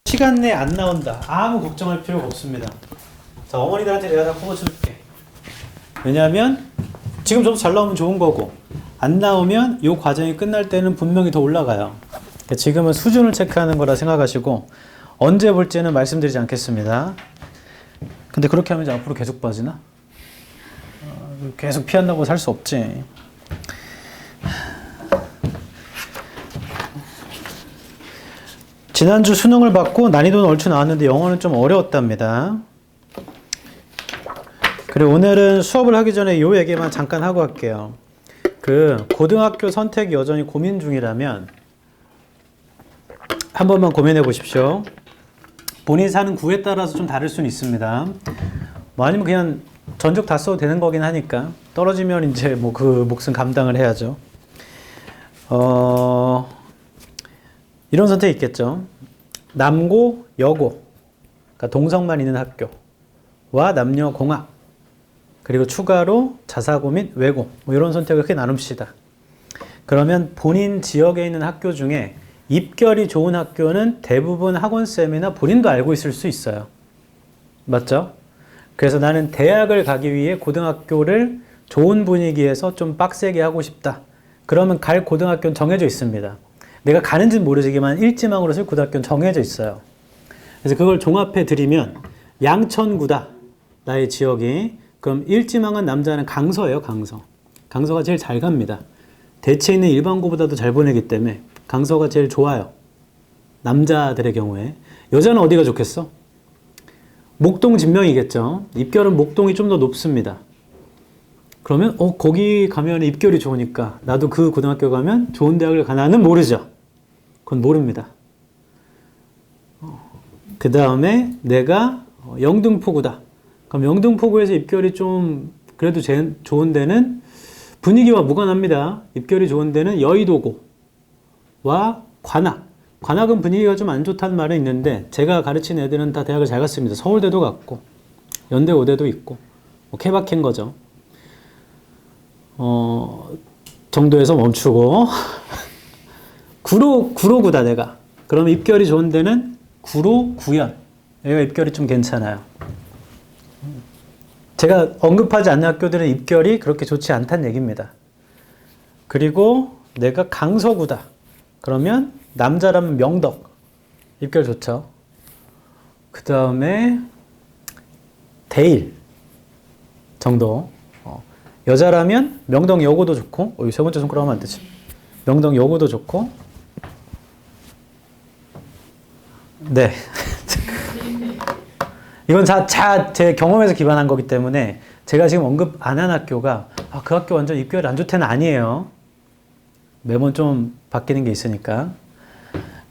시간 내에 안 나온다. 아무 걱정할 필요가 없습니다. 자, 어머니들한테 내가 다 뽑아줄게. 왜냐하면 지금 점수 잘 나오면 좋은 거고, 안 나오면 이 과정이 끝날 때는 분명히 더 올라가요. 지금은 수준을 체크하는 거라 생각하시고 언제 볼지는 말씀드리지 않겠습니다. 근데 그렇게 하면 이제 앞으로 계속 빠지나? 계속 피한다고 살 수 없지. 지난주 수능을 받고 난이도는 얼추 나왔는데 영어는 좀 어려웠답니다. 그리고 오늘은 수업을 하기 전에 이 얘기만 잠깐 하고 할게요. 고등학교 선택이 여전히 고민 중이라면 한 번만 고민해 보십시오. 본인이 사는 구에 따라서 좀 다를 수는 있습니다. 아니면 그냥 전적 다 써도 되는 거긴 하니까 떨어지면 이제 그 몫은 감당을 해야죠. 이런 선택이 있겠죠. 남고, 여고, 그러니까 동성만 있는 학교와 남녀 공학, 그리고 추가로 자사고 및 외고, 이런 선택을 크게 나눕시다. 그러면 본인 지역에 있는 학교 중에 입결이 좋은 학교는 대부분 학원쌤이나 본인도 알고 있을 수 있어요. 맞죠? 그래서 나는 대학을 가기 위해 고등학교를 좋은 분위기에서 좀 빡세게 하고 싶다. 그러면 갈 고등학교는 정해져 있습니다. 내가 가는지는 모르지만 일지망으로 쓸 고등학교는 정해져 있어요. 그래서 그걸 종합해 드리면 양천구다. 나의 지역이. 그럼 일지망은 남자는 강서예요. 강서. 강서가 제일 잘 갑니다. 대체 있는 일반고보다도 잘 보내기 때문에 강서가 제일 좋아요. 남자들의 경우에. 여자는 어디가 좋겠어? 목동 진명이겠죠. 입결은 목동이 좀 더 높습니다. 그러면 거기 가면 입결이 좋으니까 나도 그 고등학교 가면 좋은 대학을 가나는 모르죠. 그건 모릅니다. 그 다음에 내가 영등포구다. 그럼 영등포구에서 입결이 좀 그래도 제일 좋은 데는 분위기와 무관합니다. 입결이 좋은 데는 여의도고와 관악. 관악은 분위기가 좀 안 좋다는 말은 있는데 제가 가르친 애들은 다 대학을 잘 갔습니다. 서울대도 갔고 연대 오대도 있고 케바케인 거죠. 정도에서 멈추고 구로구다 내가. 그럼 입결이 좋은 데는 구로, 구연. 여기가 입결이 좀 괜찮아요. 제가 언급하지 않는 학교들은 입결이 그렇게 좋지 않다는 얘기입니다. 그리고 내가 강서구다. 그러면 남자라면 명덕. 입결 좋죠. 그 다음에 대일 정도. 여자라면 명동여고도 좋고, 여기 세 번째 손가락 하면 안 되지. 명동여고도 좋고, 네. 이건 제 경험에서 기반한 거기 때문에 제가 지금 언급 안 한 학교가 그 학교 완전 입결이 안 좋다는 아니에요. 매번 좀 바뀌는 게 있으니까.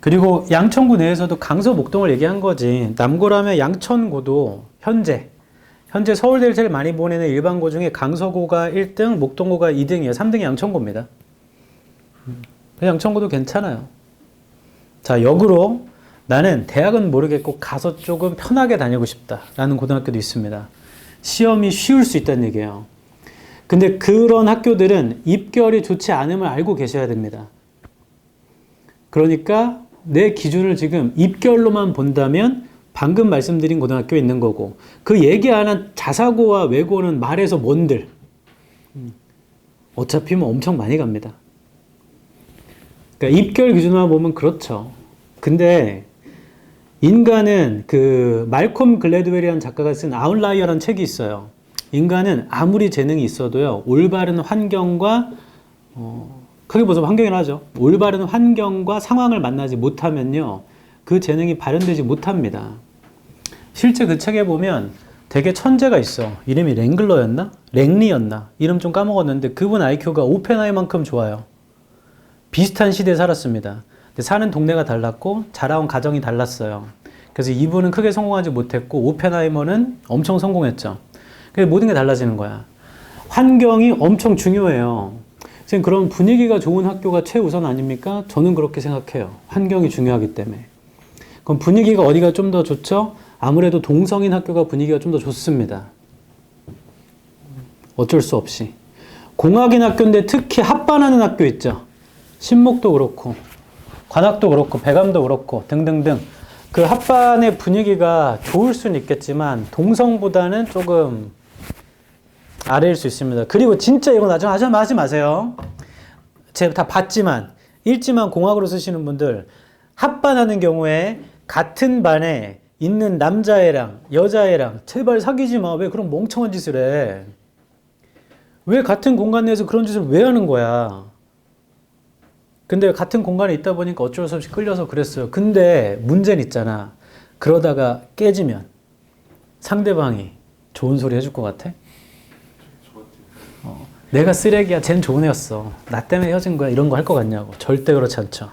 그리고 양천구 내에서도 강서 목동을 얘기한 거지. 남고라면 양천구도 현재 서울대를 제일 많이 보내는 일반고 중에 강서고가 1등, 목동고가 2등이에요. 3등이 양천고입니다. 양천고도 괜찮아요. 자, 역으로 나는 대학은 모르겠고 가서 조금 편하게 다니고 싶다라는 고등학교도 있습니다. 시험이 쉬울 수 있다는 얘기예요. 근데 그런 학교들은 입결이 좋지 않음을 알고 계셔야 됩니다. 그러니까 내 기준을 지금 입결로만 본다면 방금 말씀드린 고등학교에 있는 거고, 그 얘기 안 한 자사고와 외고는 말해서 뭔들. 어차피 엄청 많이 갑니다. 그러니까 입결 기준만 보면 그렇죠. 근데 인간은 말콤 글래드웰이라는 작가가 쓴 아웃라이어라는 책이 있어요. 인간은 아무리 재능이 있어도요, 올바른 환경과 크게 보면 환경이라 하죠. 올바른 환경과 상황을 만나지 못하면요, 그 재능이 발현되지 못합니다. 실제 그 책에 보면 되게 천재가 있어. 이름이 랭글러였나? 랭리였나? 이름 좀 까먹었는데 그분 IQ가 오펜하이만큼 좋아요. 비슷한 시대에 살았습니다. 근데 사는 동네가 달랐고 자라온 가정이 달랐어요. 그래서 이분은 크게 성공하지 못했고 오펜하이머는 엄청 성공했죠. 그래서 모든 게 달라지는 거야. 환경이 엄청 중요해요. 선생님, 그럼 분위기가 좋은 학교가 최우선 아닙니까? 저는 그렇게 생각해요. 환경이 중요하기 때문에. 그럼 분위기가 어디가 좀 더 좋죠? 아무래도 동성인 학교가 분위기가 좀 더 좋습니다. 어쩔 수 없이. 공학인 학교인데 특히 합반하는 학교 있죠. 신목도 그렇고 관악도 그렇고 배감도 그렇고 등등등 그 합반의 분위기가 좋을 수는 있겠지만 동성보다는 조금 아래일 수 있습니다. 그리고 진짜 이거 나중에 하지 마세요. 제가 다 봤지만 읽지만 공학으로 쓰시는 분들 합반하는 경우에 같은 반에 있는 남자애랑 여자애랑 제발 사귀지 마. 왜 그런 멍청한 짓을 해? 왜 같은 공간 내에서 그런 짓을 왜 하는 거야? 근데 같은 공간에 있다 보니까 어쩔 수 없이 끌려서 그랬어요. 근데 문제는 있잖아. 그러다가 깨지면 상대방이 좋은 소리 해줄 것 같아? 내가 쓰레기야. 쟨 좋은 애였어. 나 때문에 헤어진 거야. 이런 거 할 것 같냐고. 절대 그렇지 않죠.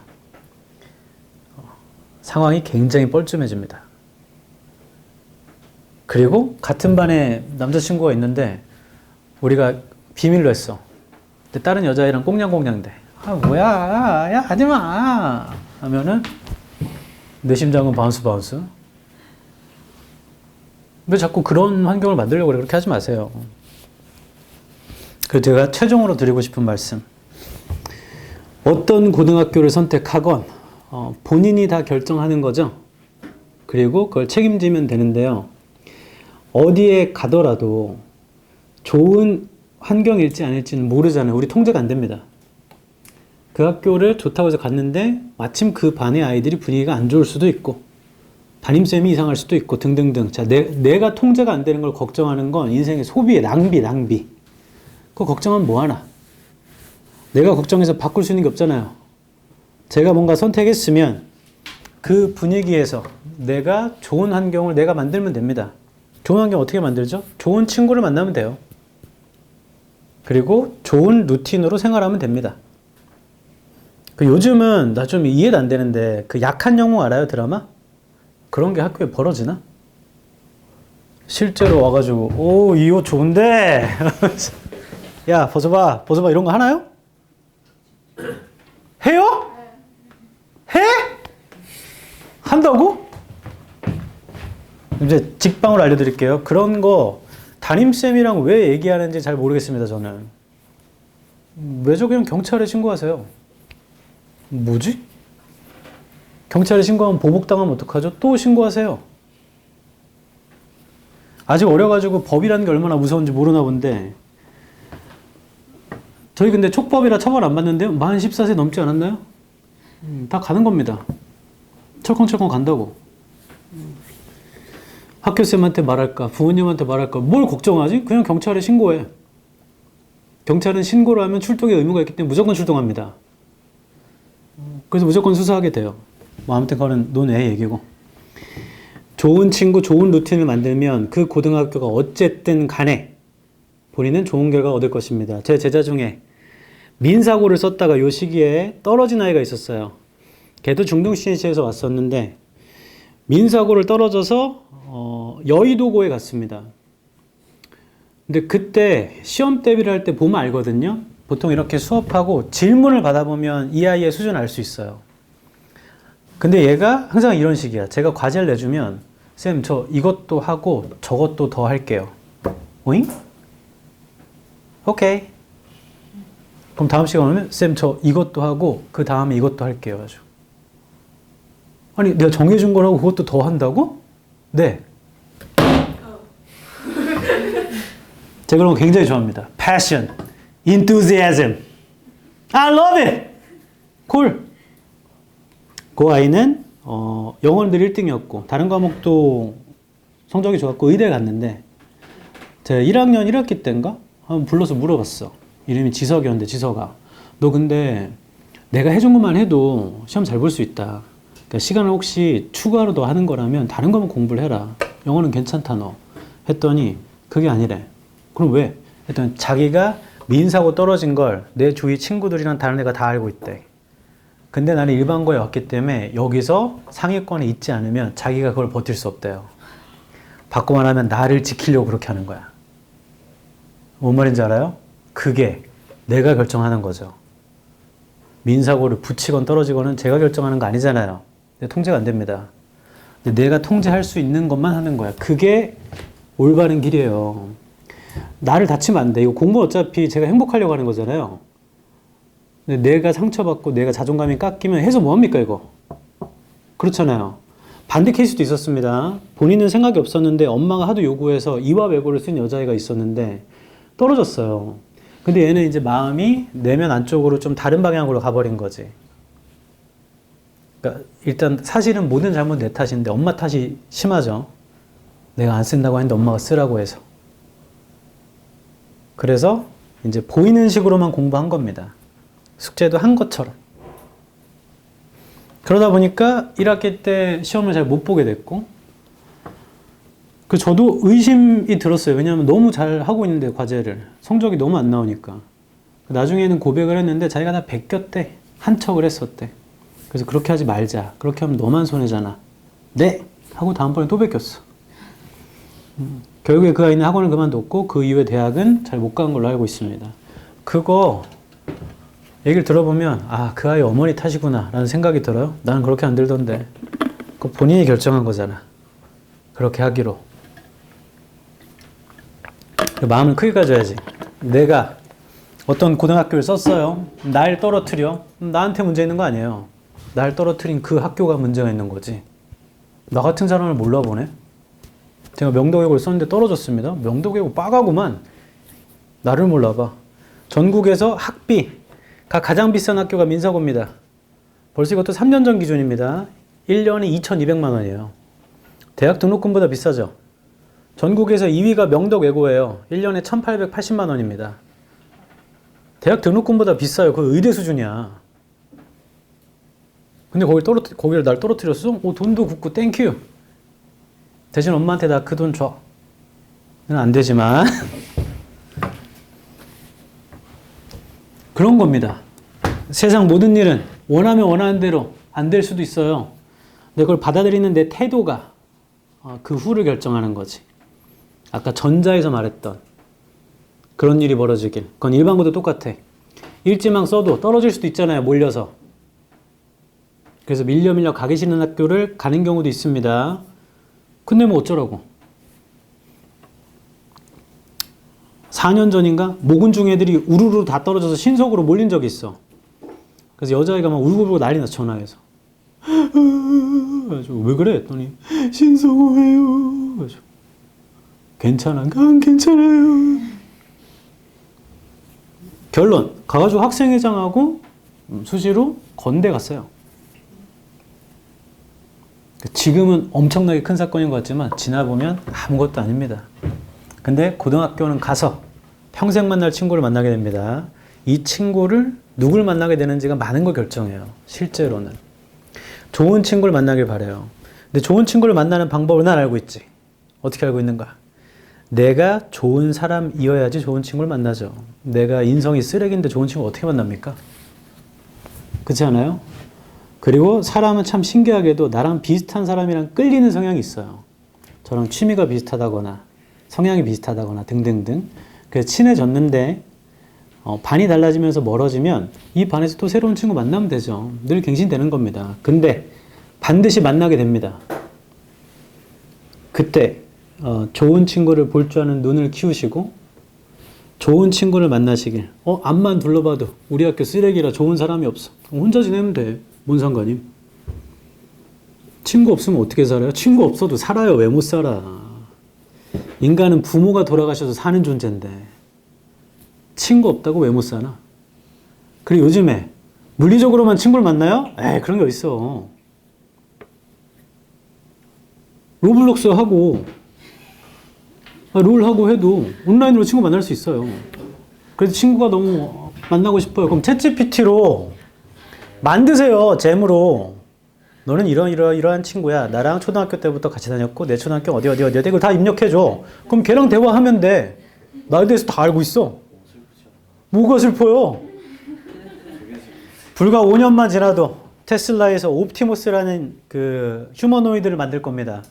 상황이 굉장히 뻘쭘해집니다. 그리고 같은 반에 남자친구가 있는데 우리가 비밀로 했어. 근데 다른 여자애랑 꽁냥꽁냥대. 아 뭐야 야 하지마 하면은 내 심장은 바운스. 왜 자꾸 그런 환경을 만들려고 그래? 그렇게 하지 마세요. 그리고 제가 최종으로 드리고 싶은 말씀, 어떤 고등학교를 선택하건 본인이 다 결정하는 거죠. 그리고 그걸 책임지면 되는데요. 어디에 가더라도 좋은 환경일지 아닐지는 모르잖아요. 우리 통제가 안 됩니다. 그 학교를 좋다고 해서 갔는데 마침 그 반의 아이들이 분위기가 안 좋을 수도 있고 담임쌤이 이상할 수도 있고 등등등. 자, 내가 통제가 안 되는 걸 걱정하는 건 인생의 소비의 낭비. 그거 걱정하면 뭐하나. 내가 걱정해서 바꿀 수 있는 게 없잖아요. 제가 뭔가 선택했으면 그 분위기에서 내가 좋은 환경을 내가 만들면 됩니다. 좋은 환경 어떻게 만들죠? 좋은 친구를 만나면 돼요. 그리고 좋은 루틴으로 생활하면 됩니다. 요즘은 나 좀 이해도 안 되는데 그 약한 영웅 알아요? 드라마? 그런 게 학교에 벌어지나? 실제로 와가지고 오, 이 옷 좋은데? 야 벗어봐 이런 거 하나요? 해요? 해? 한다고? 이제 직방으로 알려드릴게요. 그런 거 담임쌤이랑 왜 얘기하는지 잘 모르겠습니다. 저는 왜 저기면 경찰에 신고하세요. 뭐지? 경찰에 신고하면 보복당하면 어떡하죠? 또 신고하세요. 아직 어려가지고 법이라는 게 얼마나 무서운지 모르나 본데 저희 근데 촉법이라 처벌 안 받는데요? 만 14세 넘지 않았나요? 다 가는 겁니다. 철컹철컹 간다고. 학교쌤한테 말할까? 부모님한테 말할까? 뭘 걱정하지? 그냥 경찰에 신고해. 경찰은 신고를 하면 출동의 의무가 있기 때문에 무조건 출동합니다. 그래서 무조건 수사하게 돼요. 뭐 아무튼 그거는 논외의 얘기고. 좋은 친구, 좋은 루틴을 만들면 그 고등학교가 어쨌든 간에 본인은 좋은 결과 얻을 것입니다. 제 제자 중에 민사고를 썼다가 요 시기에 떨어진 아이가 있었어요. 걔도 중등CNC에서 왔었는데 민사고를 떨어져서 여의도고에 갔습니다. 근데 그때 시험 대비를 할 때 보면 알거든요. 보통 이렇게 수업하고 질문을 받아보면 이 아이의 수준을 알 수 있어요. 근데 얘가 항상 이런 식이야. 제가 과제를 내주면 쌤, 저 이것도 하고 저것도 더 할게요. 오잉? 오케이. 그럼 다음 시간 오면 쌤, 저 이것도 하고 그 다음에 이것도 할게요. 아주. 아니, 내가 정해준 거라고 그것도 더 한다고? 네. 제가 그런 거 굉장히 좋아합니다. Passion, enthusiasm. I love it. cool. 그 아이는 영어는 늘 1등이었고 다른 과목도 성적이 좋았고 의대에 갔는데 제가 1학년 1학기 때인가? 한번 불러서 물어봤어. 이름이 지석이었는데 지석아, 너 근데 내가 해준 것만 해도 시험 잘 볼 수 있다. 그러니까 시간을 혹시 추가로 더 하는 거라면 다른 거면 공부를 해라. 영어는 괜찮다 너. 했더니 그게 아니래. 그럼 왜? 했더니 자기가 민사고 떨어진 걸 내 주위 친구들이랑 다른 애가 다 알고 있대. 근데 나는 일반고에 왔기 때문에 여기서 상위권에 있지 않으면 자기가 그걸 버틸 수 없대요. 받고만 하면 나를 지키려고 그렇게 하는 거야. 뭔 말인지 알아요? 그게 내가 결정하는 거죠. 민사고를 붙이건 떨어지건은 제가 결정하는 거 아니잖아요. 통제가 안 됩니다. 근데 내가 통제할 수 있는 것만 하는 거야. 그게 올바른 길이에요. 나를 다치면 안 돼. 이거 공부는 어차피 제가 행복하려고 하는 거잖아요. 근데 내가 상처받고 내가 자존감이 깎이면 해서 뭐합니까 이거? 그렇잖아요. 반대 케이스도 있었습니다. 본인은 생각이 없었는데 엄마가 하도 요구해서 이화 외고를 쓴 여자애가 있었는데 떨어졌어요. 근데 얘는 이제 마음이 내면 안쪽으로 좀 다른 방향으로 가버린 거지. 그러니까 일단 사실은 모든 잘못 내 탓인데 엄마 탓이 심하죠. 내가 안 쓴다고 했는데 엄마가 쓰라고 해서. 그래서 이제 보이는 식으로만 공부한 겁니다. 숙제도 한 것처럼. 그러다 보니까 1학기 때 시험을 잘 못 보게 됐고, 저도 의심이 들었어요. 왜냐하면 너무 잘 하고 있는데 과제를 성적이 너무 안 나오니까. 나중에는 고백을 했는데 자기가 다 베꼈대. 한 척을 했었대. 그래서 그렇게 하지 말자. 그렇게 하면 너만 손해잖아. 네! 하고 다음번에 또 베꼈어. 결국에 그 아이는 학원을 그만뒀고 그 이후에 대학은 잘 못 간 걸로 알고 있습니다. 그거 얘기를 들어보면 그 아이 어머니 탓이구나 라는 생각이 들어요. 나는 그렇게 안 들던데. 그거 본인이 결정한 거잖아. 그렇게 하기로. 마음을 크게 가져야지. 내가 어떤 고등학교를 썼어요. 날 떨어뜨려. 나한테 문제 있는 거 아니에요. 날 떨어뜨린 그 학교가 문제가 있는 거지. 나 같은 사람을 몰라보네. 제가 명도외고를 썼는데 떨어졌습니다. 명도외고 빠가구만. 나를 몰라봐. 전국에서 학비가 가장 비싼 학교가 민사고입니다. 벌써 이것도 3년 전 기준입니다. 1년에 2,200만 원이에요. 대학 등록금보다 비싸죠. 전국에서 2위가 명덕외고예요. 1년에 1,880만 원입니다. 대학 등록금보다 비싸요. 그 의대 수준이야. 근데 거기를 날 떨어뜨렸어? 돈도 굳고 땡큐. 대신 엄마한테 나 그 돈 줘. 는 안 되지만 그런 겁니다. 세상 모든 일은 원하면 원하는 대로 안 될 수도 있어요. 근데 그걸 받아들이는 내 태도가 그 후를 결정하는 거지. 아까 전자에서 말했던 그런 일이 벌어지길. 그건 일반고도 똑같아. 일지망 써도 떨어질 수도 있잖아요. 몰려서. 그래서 밀려 가기 싫은 학교를 가는 경우도 있습니다. 근데 뭐 어쩌라고. 4년 전인가 모군중 애들이 우르르 다 떨어져서 신속으로 몰린 적이 있어. 그래서 여자애가 막 울고불고 난리 났어. 전화해서. 왜 그래? 했더니 신속호예요. 그래서 괜찮아? 안 괜찮아요. 결론 가가지고 학생회장하고 수시로 건대 갔어요. 지금은 엄청나게 큰 사건인 것 같지만 지나보면 아무것도 아닙니다. 근데 고등학교는 가서 평생 만날 친구를 만나게 됩니다. 이 친구를 누굴 만나게 되는지가 많은 걸 결정해요. 실제로는. 좋은 친구를 만나길 바라요. 근데 좋은 친구를 만나는 방법을 난 알고 있지. 어떻게 알고 있는가? 내가 좋은 사람이어야지 좋은 친구를 만나죠. 내가 인성이 쓰레기인데 좋은 친구 어떻게 만납니까? 그렇지 않아요? 그리고 사람은 참 신기하게도 나랑 비슷한 사람이랑 끌리는 성향이 있어요. 저랑 취미가 비슷하다거나 성향이 비슷하다거나 등등등. 그래서 친해졌는데 반이 달라지면서 멀어지면 이 반에서 또 새로운 친구 만나면 되죠. 늘 갱신되는 겁니다. 근데 반드시 만나게 됩니다. 그때 좋은 친구를 볼 줄 아는 눈을 키우시고 좋은 친구를 만나시길. 앞만 둘러봐도 우리 학교 쓰레기라 좋은 사람이 없어. 혼자 지내면 돼. 뭔 상관임? 친구 없으면 어떻게 살아요? 친구 없어도 살아요. 왜 못 살아? 인간은 부모가 돌아가셔서 사는 존재인데 친구 없다고 왜 못 사나? 그리고 요즘에 물리적으로만 친구를 만나요? 그런 게 어딨어. 로블록스 하고 롤하고 해도 온라인으로 친구 만날 수 있어요. 그래서 친구가 너무 만나고 싶어요. 그럼 챗GPT로 만드세요. 잼으로. 너는 이러한 친구야. 나랑 초등학교 때부터 같이 다녔고 내 초등학교 어디 이걸 다 입력해줘. 그럼 걔랑 대화하면 돼. 나에 대해서 다 알고 있어. 뭐가 슬퍼요? 불과 5년만 지나도 테슬라에서 옵티머스라는 그 휴머노이드를 만들 겁니다.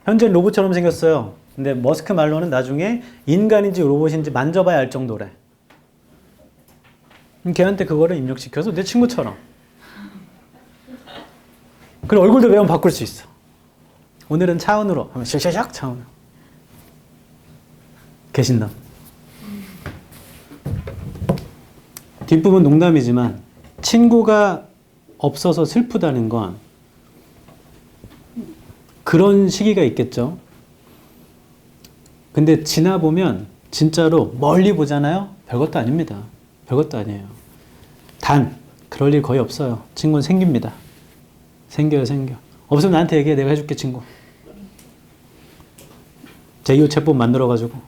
현재 로봇처럼 생겼어요. 근데 머스크 말로는 나중에 인간인지 로봇인지 만져봐야 알 정도래. 걔한테 그거를 입력시켜서 내 친구처럼. 그리고 얼굴도 매번 바꿀 수 있어. 오늘은 차은우로 하면 샥샥샥 차은우. 개신남. 뒷부분 농담이지만 친구가 없어서 슬프다는 건 그런 시기가 있겠죠. 근데 지나보면 진짜로 멀리 보잖아요. 별것도 아닙니다. 별것도 아니에요. 단 그럴 일 거의 없어요. 친구는 생깁니다. 생겨요, 생겨. 없으면 나한테 얘기해. 내가 해줄게, 친구. 제2호체법 만들어가지고.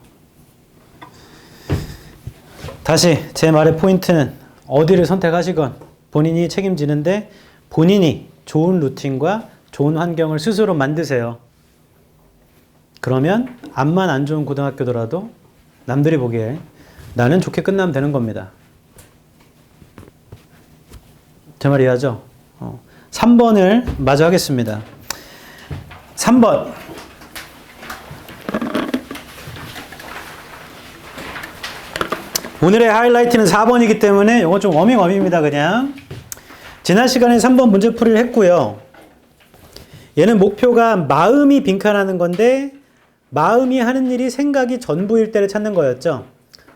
다시 제 말의 포인트는 어디를 선택하시건 본인이 책임지는데 본인이 좋은 루틴과 좋은 환경을 스스로 만드세요. 그러면 앞만 안 좋은 고등학교더라도 남들이 보기에 나는 좋게 끝나면 되는 겁니다. 제 말 이해하죠? 3번을 마저 하겠습니다. 3번. 오늘의 하이라이트는 4번이기 때문에 이거 좀 워밍업입니다. 그냥 지난 시간에 3번 문제풀이를 했고요. 얘는 목표가 마음이 빈칸하는 건데 마음이 하는 일이 생각이 전부일 때를 찾는 거였죠.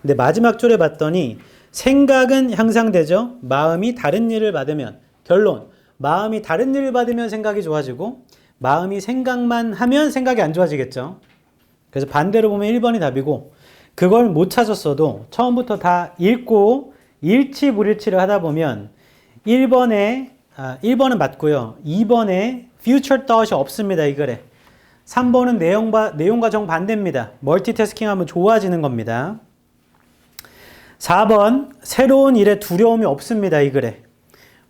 근데 마지막 줄에 봤더니 생각은 향상되죠. 마음이 다른 일을 받으면, 결론, 마음이 다른 일을 받으면 생각이 좋아지고 마음이 생각만 하면 생각이 안 좋아지겠죠. 그래서 반대로 보면 1번이 답이고, 그걸 못 찾았어도 처음부터 다 읽고 일치불일치를 하다 보면 1번은 맞고요. 2번에 future thought이 없습니다. 이 글에. 3번은 내용과 정반대입니다. 멀티태스킹 하면 좋아지는 겁니다. 4번 새로운 일에 두려움이 없습니다. 이 글에.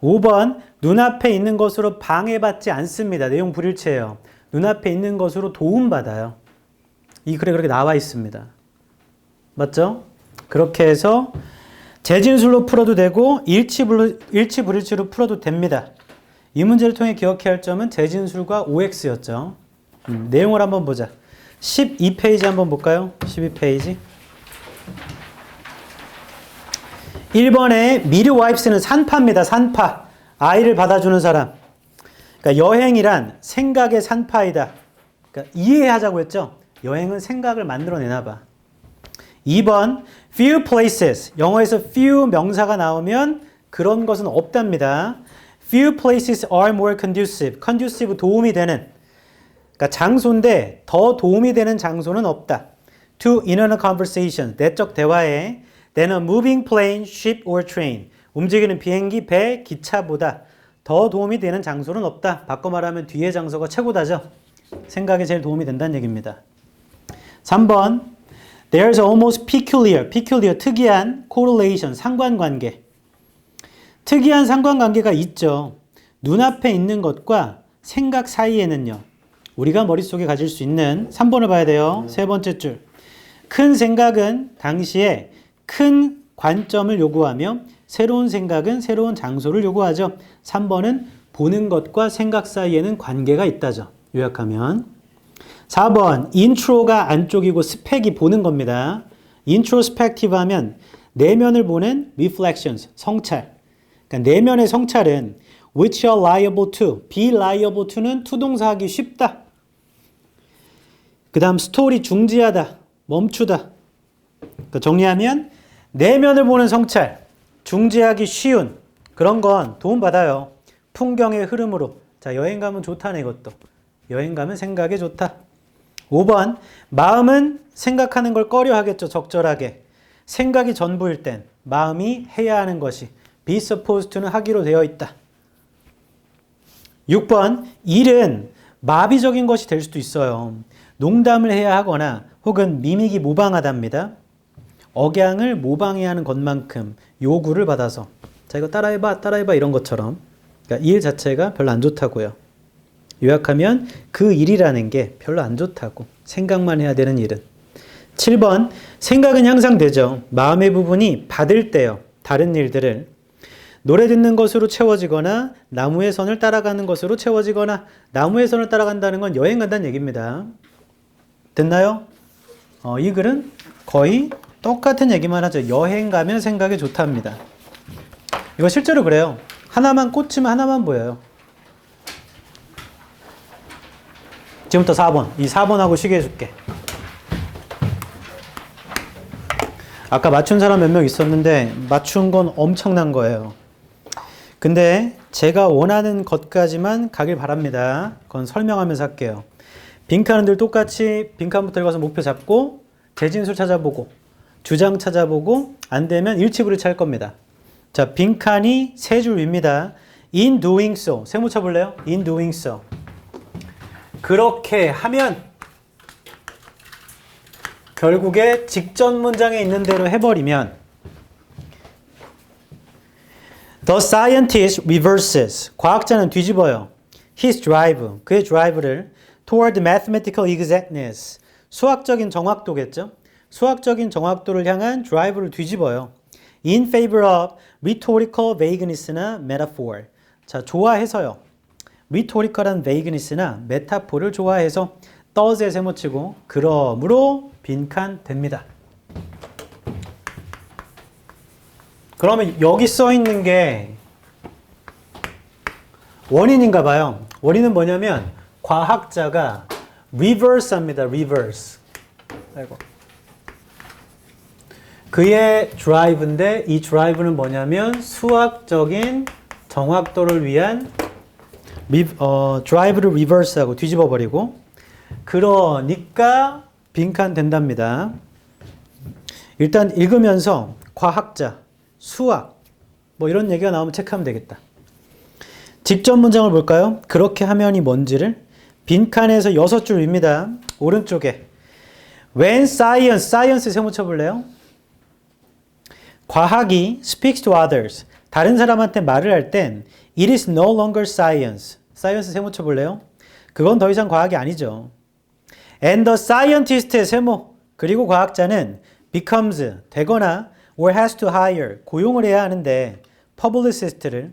5번 눈앞에 있는 것으로 방해받지 않습니다. 내용 불일치예요. 눈앞에 있는 것으로 도움받아요. 이 글에 그렇게 나와 있습니다. 맞죠? 그렇게 해서 재진술로 풀어도 되고 일치불일치로 풀어도 됩니다. 이 문제를 통해 기억해야 할 점은 재진술과 OX였죠. 내용을 한번 보자. 12페이지 한번 볼까요? 12페이지. 1번에 미드와이프스는 산파입니다. 산파. 아이를 받아주는 사람. 그러니까 여행이란 생각의 산파이다. 그러니까 이해하자고 했죠. 여행은 생각을 만들어내나 봐. 2번 few places. 영어에서 few 명사가 나오면 그런 것은 없답니다. Few places are more conducive. conducive 도움이 되는. 그러니까 장소인데 더 도움이 되는 장소는 없다. To inner conversation. 내적 대화에 than a moving plane, ship or train. 움직이는 비행기, 배, 기차보다 더 도움이 되는 장소는 없다. 바꿔 말하면 뒤의 장소가 최고다죠. 생각에 제일 도움이 된다는 얘기입니다. 3번 There's almost peculiar, 특이한 correlation, 상관관계. 특이한 상관관계가 있죠. 눈앞에 있는 것과 생각 사이에는요. 우리가 머릿속에 가질 수 있는 3번을 봐야 돼요. 세 번째 줄. 큰 생각은 당시에 큰 관점을 요구하며 새로운 생각은 새로운 장소를 요구하죠. 3번은 보는 것과 생각 사이에는 관계가 있다죠. 요약하면. 4번 인트로가 안쪽이고 스펙이 보는 겁니다. 인트로스펙티브 하면 내면을 보는 reflections, 성찰. 그러니까 내면의 성찰은 which are liable to, be liable to는 투동사하기 쉽다. 그 다음 스토리 중지하다, 멈추다. 그러니까 정리하면 내면을 보는 성찰, 중지하기 쉬운 그런 건 도움받아요. 풍경의 흐름으로. 자, 여행 가면 좋다네 이것도. 여행 가면 생각이 좋다. 5번 마음은 생각하는 걸 꺼려 하겠죠. 적절하게. 생각이 전부일 땐 마음이 해야 하는 것이 be supposed to는 하기로 되어 있다. 6번 일은 마비적인 것이 될 수도 있어요. 농담을 해야 하거나 혹은 미믹이 모방하답니다. 억양을 모방해야 하는 것만큼 요구를 받아서 자 이거 따라해봐 이런 것처럼. 그러니까 일 자체가 별로 안 좋다고요. 요약하면 그 일이라는 게 별로 안 좋다고. 생각만 해야 되는 일은. 7번 생각은 향상되죠. 마음의 부분이 받을 때요. 다른 일들을. 노래 듣는 것으로 채워지거나 나무의 선을 따라가는 것으로 채워지거나 나무의 선을 따라간다는 건 여행 간다는 얘기입니다. 됐나요? 이 글은 거의 똑같은 얘기만 하죠. 여행 가면 생각이 좋답니다. 이거 실제로 그래요. 하나만 꽂히면 하나만 보여요. 지금부터 4번. 이 4번하고 쉬게 해줄게. 아까 맞춘 사람 몇 명 있었는데 맞춘 건 엄청난 거예요. 근데 제가 원하는 것까지만 가길 바랍니다. 그건 설명하면서 할게요. 빈칸은 똑같이 빈칸부터 읽어서 목표 잡고 재진술 찾아보고 주장 찾아보고 안 되면 일치부를 찾을 겁니다. 자, 빈칸이 세 줄 위입니다. In doing so. 세모 쳐볼래요? In doing so. 그렇게 하면 결국에 직전 문장에 있는 대로 해버리면 The scientist reverses. 과학자는 뒤집어요. His drive. 그의 drive를 toward mathematical exactness. 수학적인 정확도겠죠? 수학적인 정확도를 향한 drive를 뒤집어요. In favor of rhetorical vagueness나 metaphor. 자, 좋아해서요. rhetorical한 vagueness나 메타포를 좋아해서 does에 세모치고 그러므로 빈칸 됩니다. 그러면 여기 써 있는 게 원인인가 봐요. 원인은 뭐냐면 과학자가 reverse 합니다. reverse. 아이고. 그의 drive인데 이 drive는 뭐냐면 수학적인 정확도를 위한 drive를 reverse하고 뒤집어 버리고 그러니까 빈칸 된답니다. 일단 읽으면서 과학자, 수학 뭐 이런 얘기가 나오면 체크하면 되겠다. 직접 문장을 볼까요? 그렇게 하면이 뭔지를 빈칸에서 6줄 위입니다. 오른쪽에 When science 세모 쳐볼래요? 과학이 speaks to others 다른 사람한테 말을 할 땐 it is no longer science 세모 쳐볼래요? 그건 더 이상 과학이 아니죠. And the scientist의 세모 그리고 과학자는 becomes 되거나 or has to hire 고용을 해야 하는데 publicist를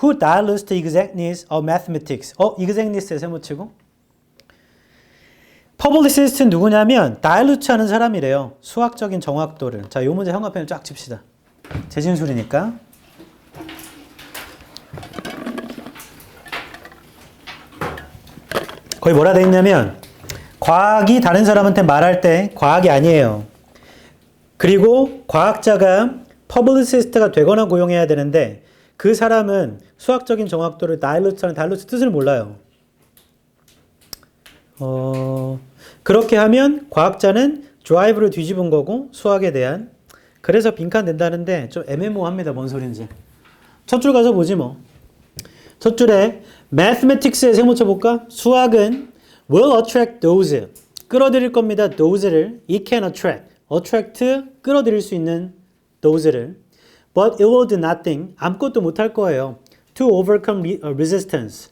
who dilutes the exactness of mathematics exactness에 세모치고 publicist는 누구냐면 dilute 하는 사람이래요. 수학적인 정확도를. 자, 요 문제 형광펜을 쫙 칩시다. 재진술이니까. 거기 뭐라 돼 있냐면 과학이 다른 사람한테 말할 때 과학이 아니에요. 그리고 과학자가 퍼블리시스트가 되거나 고용해야 되는데 그 사람은 수학적인 정확도를 다일루트하는 다일루트 뜻을 몰라요. 그렇게 하면 과학자는 드라이브를 뒤집은 거고 수학에 대한 그래서 빈칸 된다는데 좀 애매모호합니다. 뭔 소린지. 첫 줄 가서 보지 뭐. 첫 줄에 mathematics에 세모 쳐볼까? 수학은 will attract those. 끌어들일 겁니다. those를. It can attract, 끌어들일 수 있는 those를. But it will do nothing. 아무것도 못할 거예요. To overcome resistance.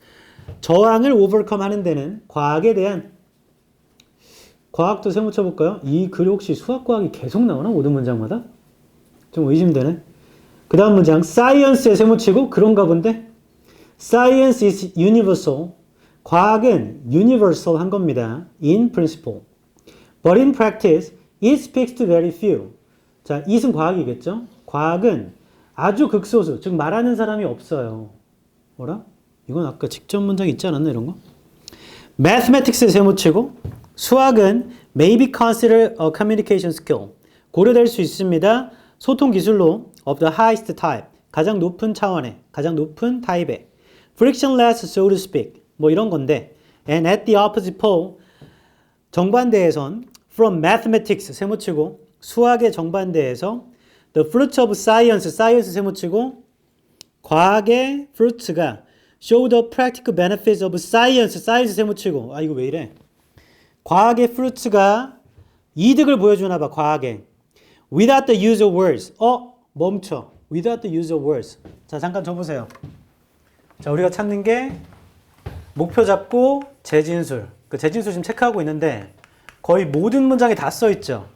저항을 overcome 하는 데는 과학에 대한 과학도 세모 쳐볼까요? 이 글 혹시 수학과학이 계속 나오나? 모든 문장마다? 좀 의심되네. 그 다음 문장 science에 세모 치고 그런가 본데 Science is universal. 과학은 universal 한 겁니다. In principle. But in practice, it speaks to very few. 자, it은 과학이겠죠? 과학은 아주 극소수, 즉 말하는 사람이 없어요. 뭐라? 이건 아까 직접 문장 있지 않았나 이런 거? Mathematics에 세모치고 수학은 may be considered a communication skill. 고려될 수 있습니다. 소통 기술로 of the highest type. 가장 높은 차원의, 가장 높은 타입의 frictionless, so to speak. 뭐 이런 건데 and at the opposite pole 정반대에선 from mathematics 세모치고 수학의 정반대에서 the fruits of science 세모치고 과학의 fruits가 show the practical benefits of science 세모치고 아 이거 왜 이래 과학의 fruits가 이득을 보여주나 봐 과학에 without the use of words 멈춰 without the use of words 자 잠깐 줘보세요 자 우리가 찾는 게 목표 잡고 재진술 그 재진술 지금 체크하고 있는데 거의 모든 문장에 다 써 있죠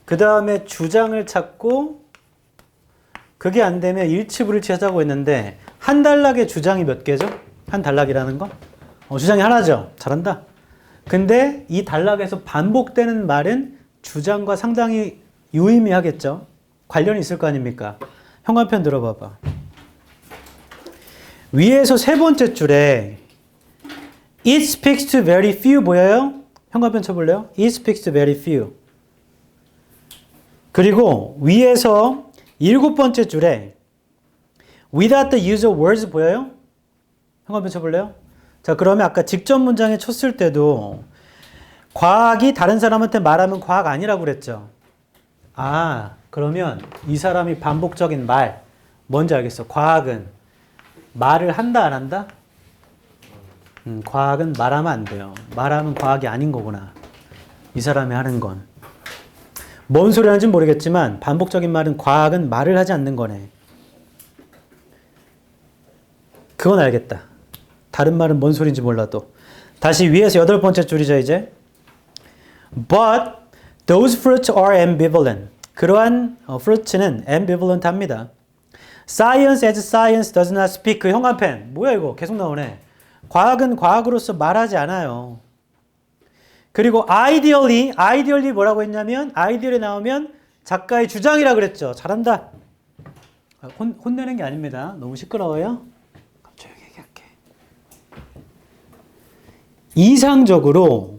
그 다음에 주장을 찾고 그게 안 되면 일치불일치 하자고 했는데 한 단락의 주장이 몇 개죠? 한 단락이라는 거? 주장이 하나죠? 잘한다 근데 이 단락에서 반복되는 말은 주장과 상당히 유의미하겠죠? 관련이 있을 거 아닙니까? 형광펜 들어봐봐 위에서 세 번째 줄에 It speaks to very few 보여요? 형광펜 쳐볼래요? It speaks to very few 그리고 위에서 일곱 번째 줄에 Without the use of words 보여요? 형광펜 쳐볼래요? 자, 그러면 아까 직접 문장에 쳤을 때도 과학이 다른 사람한테 말하면 과학 아니라고 그랬죠. 아, 그러면 이 사람이 반복적인 말, 뭔지 알겠어. 과학은 말을 한다, 안 한다? 과학은 말하면 안 돼요. 말하면 과학이 아닌 거구나. 이 사람이 하는 건. 뭔 소리 하는지 모르겠지만 반복적인 말은 과학은 말을 하지 않는 거네. 그건 알겠다. 다른 말은 뭔 소리인지 몰라도. 다시 위에서 8번째 줄이죠, 이제. But those fruits are ambivalent. 그러한 fruits는 ambivalent 합니다. Science as science does not speak. 그 형광펜. 뭐야 이거? 계속 나오네. 과학은 과학으로서 말하지 않아요. 그리고 ideally 뭐라고 했냐면 ideal에 나오면 작가의 주장이라 그랬죠. 잘한다. 혼내는 게 아닙니다. 너무 시끄러워요? 조용히 얘기할게. 이상적으로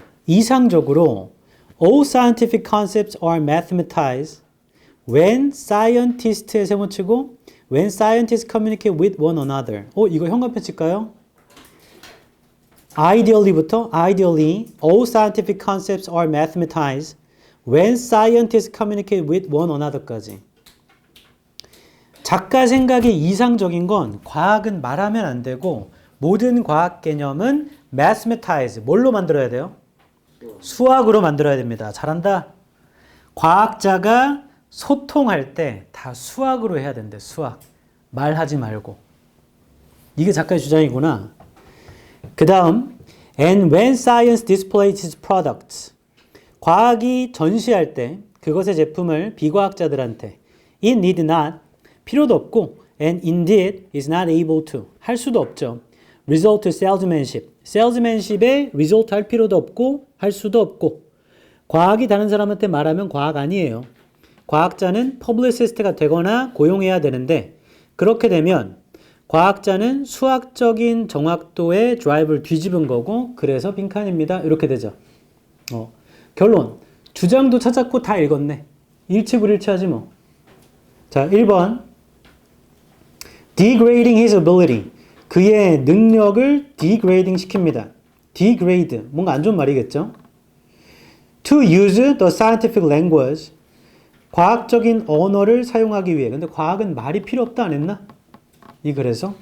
all scientific concepts are mathematized when scientists 세모치고 when scientists communicate with one another. 이거 형광펜 칠까요? Ideally, all scientific concepts are mathematized when scientists communicate with one another까지. 작가 생각이 이상적인 건 과학은 말하면 안 되고 모든 과학 개념은 mathematize, 뭘로 만들어야 돼요? 수학으로 만들어야 됩니다. 잘한다. 과학자가 소통할 때 다 수학으로 해야 된대. 수학. 말하지 말고. 이게 작가의 주장이구나. 그 다음 And when science displays its products. 과학이 전시할 때 그것의 제품을 비과학자들한테 it need not, 필요도 없고 and indeed is not able to, 할 수도 없죠. result to salesmanship. salesmanship에 result 할 필요도 없고 할 수도 없고 과학이 다른 사람한테 말하면 과학 아니에요. 과학자는 publicist가 되거나 고용해야 되는데 그렇게 되면 과학자는 수학적인 정확도의 드라이브를 뒤집은 거고 그래서 빈칸입니다. 이렇게 되죠. 결론. 주장도 찾았고 다 읽었네. 일치불일치하지 뭐. 자, 1번. Degrading his ability. 그의 능력을 degrading 시킵니다. degrade. 뭔가 안 좋은 말이겠죠. To use the scientific language. 과학적인 언어를 사용하기 위해. 근데 과학은 말이 필요 없다 안 했나? 이 글에서.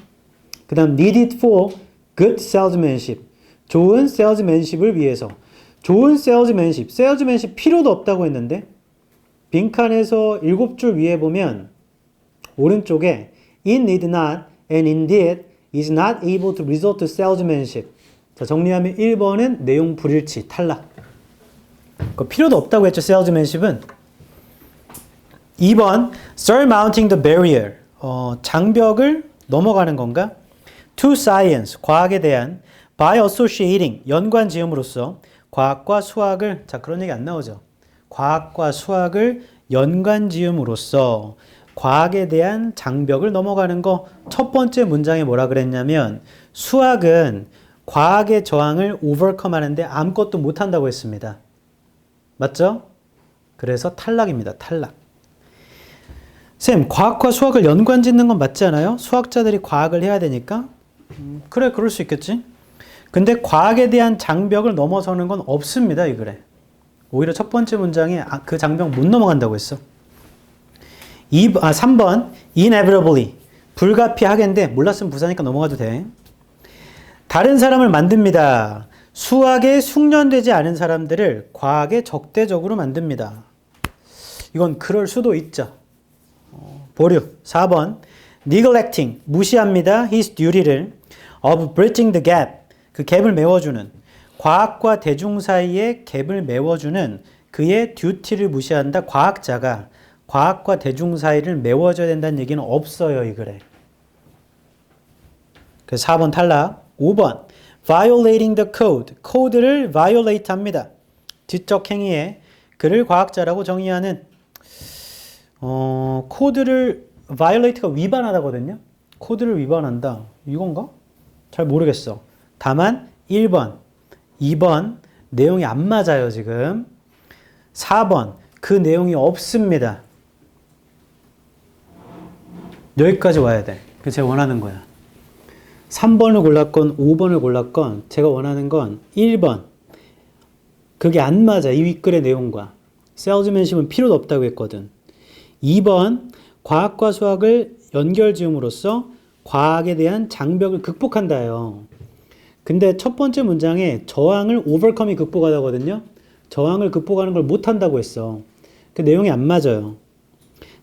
그 다음 needed for good salesmanship. 좋은 salesmanship을 위해서. 좋은 salesmanship 필요도 없다고 했는데 빈칸에서 7줄 위에 보면 오른쪽에 it need not and indeed is not able to result to salesmanship. 자, 정리하면 1번은 내용 불일치, 탈락. 그 필요도 없다고 했죠, salesmanship은. 2번 surmounting the barrier. 장벽을 넘어가는 건가? To science, 과학에 대한 by associating, 연관 지음으로써 과학과 수학을, 자, 그런 얘기 안 나오죠. 과학과 수학을 연관 지음으로써 과학에 대한 장벽을 넘어가는 거. 첫 번째 문장에 뭐라 그랬냐면 수학은 과학의 저항을 overcome 하는데 아무것도 못한다고 했습니다. 맞죠? 그래서 탈락입니다. 탈락. 쌤, 과학과 수학을 연관 짓는 건 맞지 않아요? 수학자들이 과학을 해야 되니까? 그래, 그럴 수 있겠지. 근데 과학에 대한 장벽을 넘어서는 건 없습니다, 이 글에. 오히려 첫 번째 문장에 그 장벽 못 넘어간다고 했어. 3번 inevitably. 불가피하게인데 몰랐으면 부사니까 넘어가도 돼. 다른 사람을 만듭니다. 수학에 숙련되지 않은 사람들을 과학에 적대적으로 만듭니다. 이건 그럴 수도 있죠. 보류. 4번 neglecting. 무시합니다. his duty를 of bridging the gap. 그 갭을 메워주는, 과학과 대중 사이의 갭을 메워주는 그의 듀티를 무시한다. 과학자가 과학과 대중 사이를 메워줘야 된다는 얘기는 없어요, 이 글에. 그래서 4번 탈락. 5번 violating the code. 코드를 violate 합니다. 지적 행위에 그를 과학자라고 정의하는 코드를 violate가 위반하다거든요. 코드를 위반한다. 이건가? 잘 모르겠어. 다만 1번, 2번 내용이 안 맞아요, 지금. 4번 그 내용이 없습니다. 여기까지 와야 돼. 그게 제가 원하는 거야. 3번을 골랐건 5번을 골랐건 제가 원하는 건 1번. 그게 안 맞아. 이 윗글의 내용과. 셀즈맨십은 필요도 없다고 했거든. 2번. 과학과 수학을 연결 지음으로써 과학에 대한 장벽을 극복한다요. 근데 첫 번째 문장에 저항을 overcome이 극복하다거든요. 저항을 극복하는 걸 못한다고 했어. 그 내용이 안 맞아요.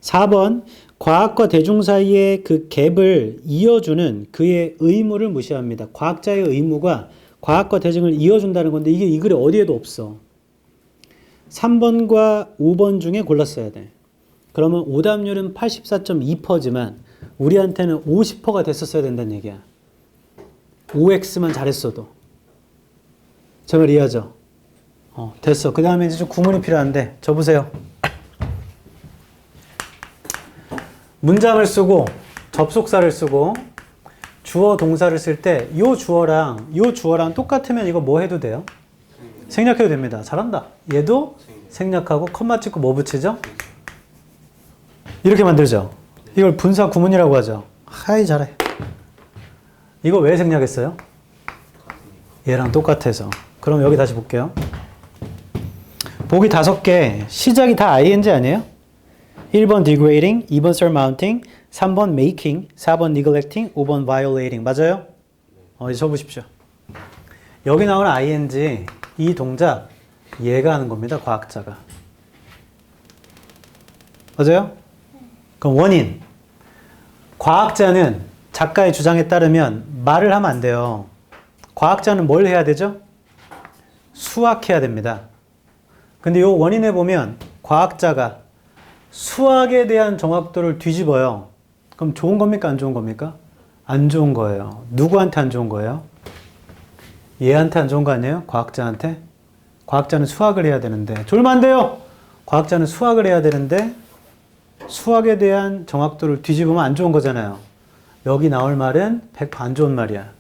4번. 과학과 대중 사이의 그 갭을 이어주는 그의 의무를 무시합니다. 과학자의 의무가 과학과 대중을 이어준다는 건데 이게 이 글에 어디에도 없어. 3번과 5번 중에 골랐어야 돼. 그러면 오답률은 84.2%지만 우리한테는 50%가 됐었어야 된다는 얘기야. 5x만 잘했어도. 제 말 이해하죠? 됐어. 그 다음에 이제 좀 구문이 필요한데 접으세요. 문장을 쓰고 접속사를 쓰고 주어 동사를 쓸 때 요 주어랑 똑같으면 이거 뭐 해도 돼요? 생략해도 됩니다. 잘한다. 얘도 생략하고 컴마 찍고 뭐 붙이죠? 이렇게 만들죠. 이걸 분사 구문이라고 하죠. 하이 잘해. 이거 왜 생략했어요? 얘랑 똑같아서. 그럼 여기 다시 볼게요. 보기 5개 시작이 다 ing 아니에요? 1번 degrading, 2번 surmounting, 3번 making, 4번 neglecting, 5번 violating. 맞아요? 이제 적으십시오. 여기 나오는 ing, 이 동작 얘가 하는 겁니다. 과학자가. 맞아요? 그럼 원인. 과학자는 작가의 주장에 따르면 말을 하면 안 돼요. 과학자는 뭘 해야 되죠? 수학해야 됩니다. 근데 요 원인에 보면 과학자가 수학에 대한 정확도를 뒤집어요. 그럼 좋은 겁니까? 안 좋은 겁니까? 안 좋은 거예요. 누구한테 안 좋은 거예요? 얘한테 안 좋은 거 아니에요? 과학자한테? 과학자는 수학을 해야 되는데 졸면 안 돼요! 과학자는 수학을 해야 되는데 수학에 대한 정확도를 뒤집으면 안 좋은 거잖아요. 여기 나올 말은 100% 안 좋은 말이야.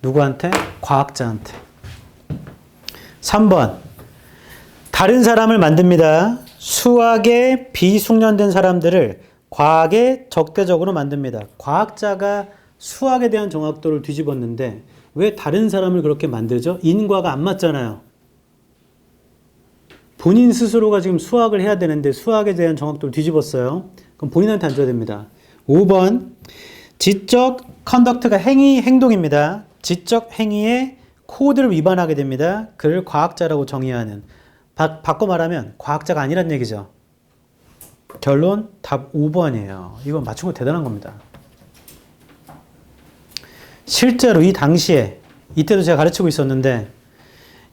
누구한테? 과학자한테. 3번. 다른 사람을 만듭니다. 수학에 비숙련된 사람들을 과학에 적대적으로 만듭니다. 과학자가 수학에 대한 정확도를 뒤집었는데 왜 다른 사람을 그렇게 만들죠? 인과가 안 맞잖아요. 본인 스스로가 지금 수학을 해야 되는데 수학에 대한 정확도를 뒤집었어요. 그럼 본인한테 안 줘야 됩니다. 5번. 지적 컨덕트가 행동입니다. 지적 행위의 코드를 위반하게 됩니다. 그를 과학자라고 정의하는. 바꿔 말하면 과학자가 아니란 얘기죠. 결론 답 5번이에요. 이건 맞춘 거 대단한 겁니다. 실제로 이 당시에 이때도 제가 가르치고 있었는데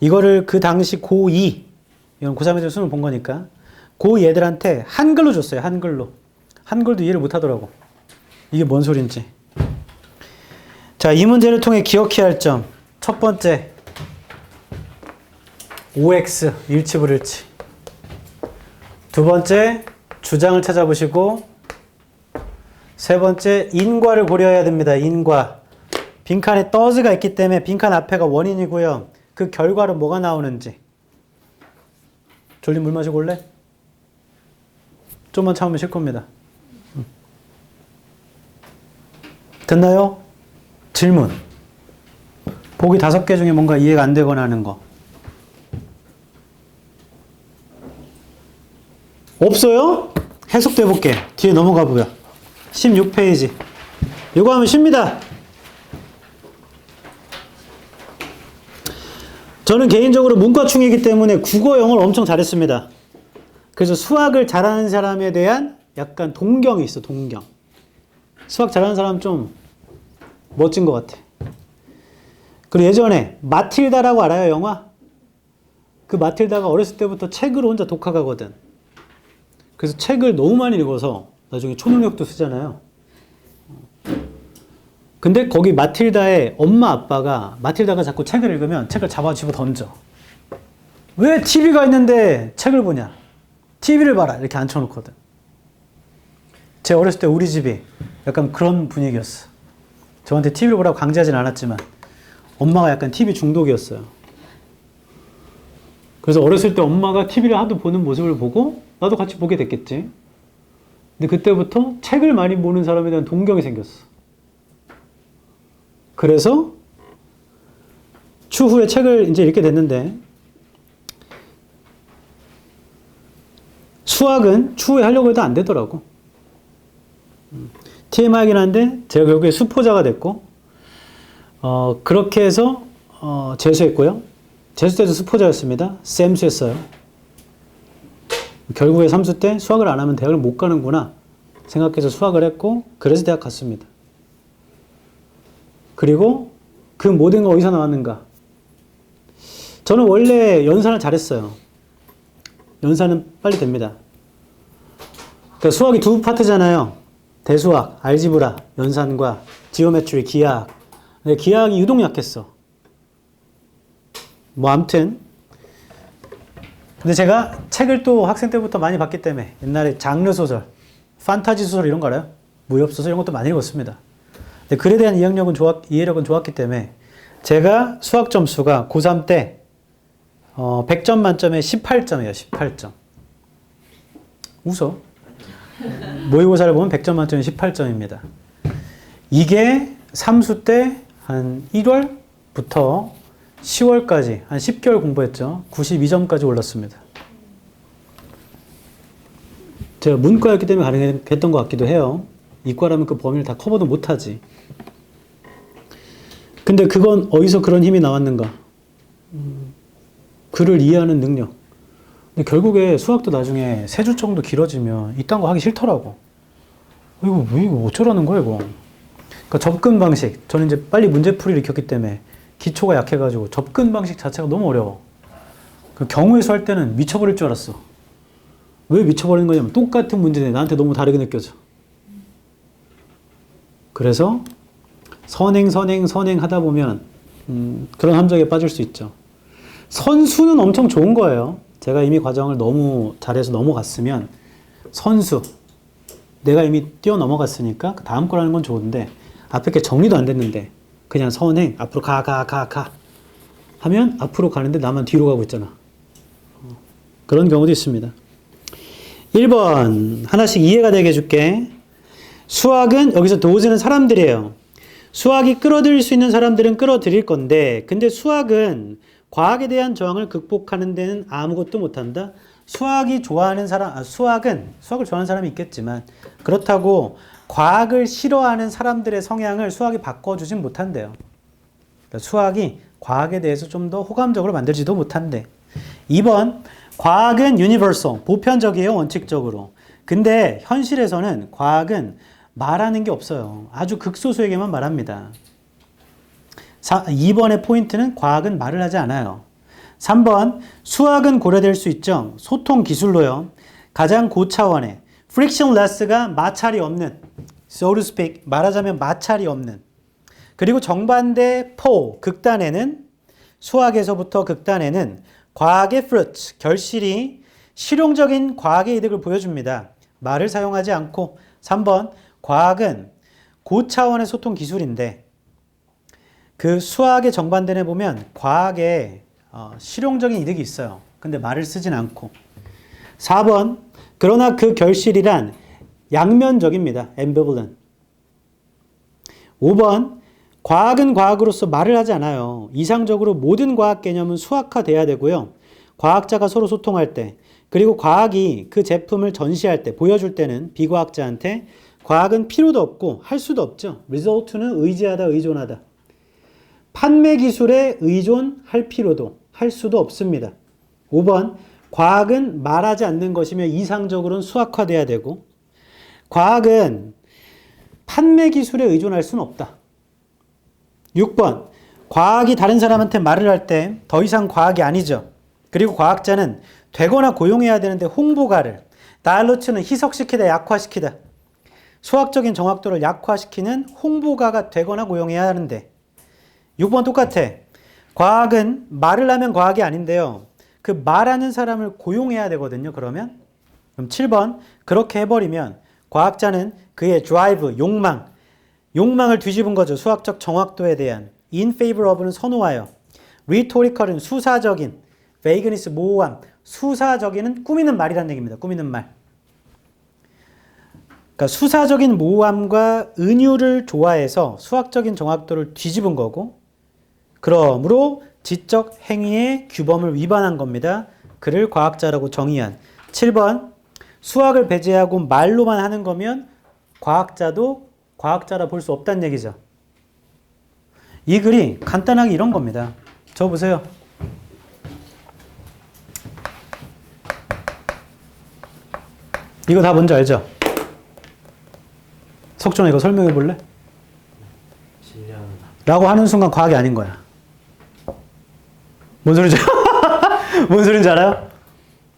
이거를 그 당시 고2 이건 고3 애들 수능 본 거니까 고2 애들한테 한글로 줬어요. 한글로. 한글도 이해를 못 하더라고. 이게 뭔 소린지. 자, 이 문제를 통해 기억해야 할 점. 첫 번째. OX, 일치불일치. 두 번째, 주장을 찾아보시고. 세 번째, 인과를 고려해야 됩니다. 인과. 빈칸에 does가 있기 때문에 빈칸 앞에가 원인이고요. 그 결과로 뭐가 나오는지. 졸린 물 마시고 올래? 좀만 참으면 쉴 겁니다. 됐나요? 질문. 보기 5개 중에 뭔가 이해가 안 되거나 하는 거. 없어요? 해석도 해볼게. 뒤에 넘어가 보여. 16페이지. 이거 하면 쉽니다. 저는 개인적으로 문과충이기 때문에 국어, 영어를 엄청 잘했습니다. 그래서 수학을 잘하는 사람에 대한 약간 동경이 있어, 동경. 수학 잘하는 사람 좀 멋진 것 같아. 그리고 예전에 마틸다라고 알아요, 영화? 그 마틸다가 어렸을 때부터 책을 혼자 독학하거든. 그래서 책을 너무 많이 읽어서 나중에 초능력도 쓰잖아요. 근데 거기 마틸다의 엄마 아빠가 마틸다가 자꾸 책을 읽으면 책을 잡아 집어 던져. 왜 TV가 있는데 책을 보냐? TV를 봐라. 이렇게 앉혀놓거든. 제 어렸을 때 우리 집이 약간 그런 분위기였어. 저한테 TV를 보라고 강제하진 않았지만 엄마가 약간 TV 중독이었어요. 그래서 어렸을 때 엄마가 TV를 하도 보는 모습을 보고 나도 같이 보게 됐겠지. 근데 그때부터 책을 많이 보는 사람에 대한 동경이 생겼어. 그래서 추후에 책을 이제 읽게 됐는데 수학은 추후에 하려고 해도 안 되더라고. TMI이긴 한데 제가 결국에 수포자가 됐고 그렇게 해서 재수했고요. 재수 때도 수포자였습니다. 쌤수했어요. 결국에 3수 때 수학을 안 하면 대학을 못 가는구나 생각해서 수학을 했고 그래서 대학 갔습니다. 그리고 그 모든 거 어디서 나왔는가? 저는 원래 연산을 잘했어요. 연산은 빨리 됩니다. 그러니까 수학이 두 파트잖아요. 대수학, 알지브라, 연산과 지오메트리, 기하학. 근데 기하학이 유독 약했어. 뭐 아무튼 근데 제가 책을 또 학생 때부터 많이 봤기 때문에 옛날에 장르 소설, 판타지 소설 이런 거 알아요? 무협 소설 이런 것도 많이 읽었습니다. 근데 글에 대한 이해력은 좋았기 때문에 제가 수학 점수가 고3 때 100점 만점에 18점이에요. 18점. 웃어. 모의고사를 보면 100점 만점에 18점입니다. 이게 3수 때 한 1월부터 10월까지 한 10개월 공부했죠. 92점까지 올랐습니다. 제가 문과였기 때문에 가능했던 것 같기도 해요. 이과라면 그 범위를 다 커버도 못하지. 근데 그건 어디서 그런 힘이 나왔는가? 글을 이해하는 능력. 근데 결국에 수학도 나중에 3주 정도 길어지면 이딴 거 하기 싫더라고. 이거 어쩌라는 거야, 이거. 그러니까 접근 방식. 저는 이제 빨리 문제풀이를 익혔기 때문에 기초가 약해가지고 접근 방식 자체가 너무 어려워. 그 경우의 수 할 때는 미쳐버릴 줄 알았어. 왜 미쳐버리는 거냐면 똑같은 문제인데 나한테 너무 다르게 느껴져. 그래서 선행 하다 보면 그런 함정에 빠질 수 있죠. 선수는 엄청 좋은 거예요. 제가 이미 과정을 너무 잘해서 넘어갔으면 선수. 내가 이미 뛰어넘어갔으니까 다음 거라는 건 좋은데 앞에 게 정리도 안 됐는데 그냥 선행, 앞으로 가 하면 앞으로 가는데 나만 뒤로 가고 있잖아. 그런 경우도 있습니다. 1번 하나씩 이해가 되게 해줄게. 수학은 여기서 도즈는 사람들이에요. 수학이 끌어들일 수 있는 사람들은 끌어들일 건데 근데 수학은 과학에 대한 저항을 극복하는 데는 아무것도 못한다. 수학을 좋아하는 사람이 있겠지만 그렇다고 과학을 싫어하는 사람들의 성향을 수학이 바꿔주진 못한대요. 그러니까 수학이 과학에 대해서 좀 더 호감적으로 만들지도 못한대. 2번 과학은 universal, 보편적이에요. 원칙적으로. 근데 현실에서는 과학은 말하는 게 없어요. 아주 극소수에게만 말합니다. 2번의 포인트는 과학은 말을 하지 않아요. 3번 수학은 고려될 수 있죠. 소통 기술로요. 가장 고차원의 frictionless가 마찰이 없는, so to speak, 말하자면 마찰이 없는. 그리고 정반대 극단에는 수학에서부터 극단에는 과학의 fruit, 결실이 실용적인 과학의 이득을 보여줍니다. 말을 사용하지 않고 3번 과학은 고차원의 소통 기술인데 그 수학의 정반대에 보면 과학에 실용적인 이득이 있어요. 근데 말을 쓰진 않고 4번 그러나 그 결실이란 양면적입니다. ambivalent. 5번 과학은 과학으로서 말을 하지 않아요. 이상적으로 모든 과학 개념은 수학화돼야 되고요. 과학자가 서로 소통할 때 그리고 과학이 그 제품을 전시할 때 보여줄 때는 비과학자한테 과학은 필요도 없고 할 수도 없죠. result는 의지하다, 의존하다. 판매 기술에 의존할 필요도 할 수도 없습니다. 5번 과학은 말하지 않는 것이며 이상적으로는 수학화돼야 되고 과학은 판매 기술에 의존할 수는 없다. 6번 과학이 다른 사람한테 말을 할 때 더 이상 과학이 아니죠. 그리고 과학자는 되거나 고용해야 되는데 홍보가를 다일루트는 희석시키다, 약화시키다. 수학적인 정확도를 약화시키는 홍보가가 되거나 고용해야 하는데 6번 똑같아. 과학은 말을 하면 과학이 아닌데요. 그 말하는 사람을 고용해야 되거든요. 그럼 7번 그렇게 해버리면 과학자는 그의 드라이브, 욕망을 뒤집은 거죠. 수학적 정확도에 대한. in favor of는 선호하여. rhetorical은 수사적인. vagueness 모호함. 수사적인은 꾸미는 말이라는 얘기입니다. 꾸미는 말. 그러니까 수사적인 모호함과 은유를 좋아해서 수학적인 정확도를 뒤집은 거고, 그러므로 지적 행위의 규범을 위반한 겁니다. 그를 과학자라고 정의한. 7번 수학을 배제하고 말로만 하는 거면 과학자도 과학자라 볼 수 없다는 얘기죠. 이 글이 간단하게 이런 겁니다. 저 보세요. 이거 다 뭔지 알죠? 석준아 이거 설명해 볼래? 라고 하는 순간 과학이 아닌 거야. 뭔 소리지? 뭔 소린지 알아요?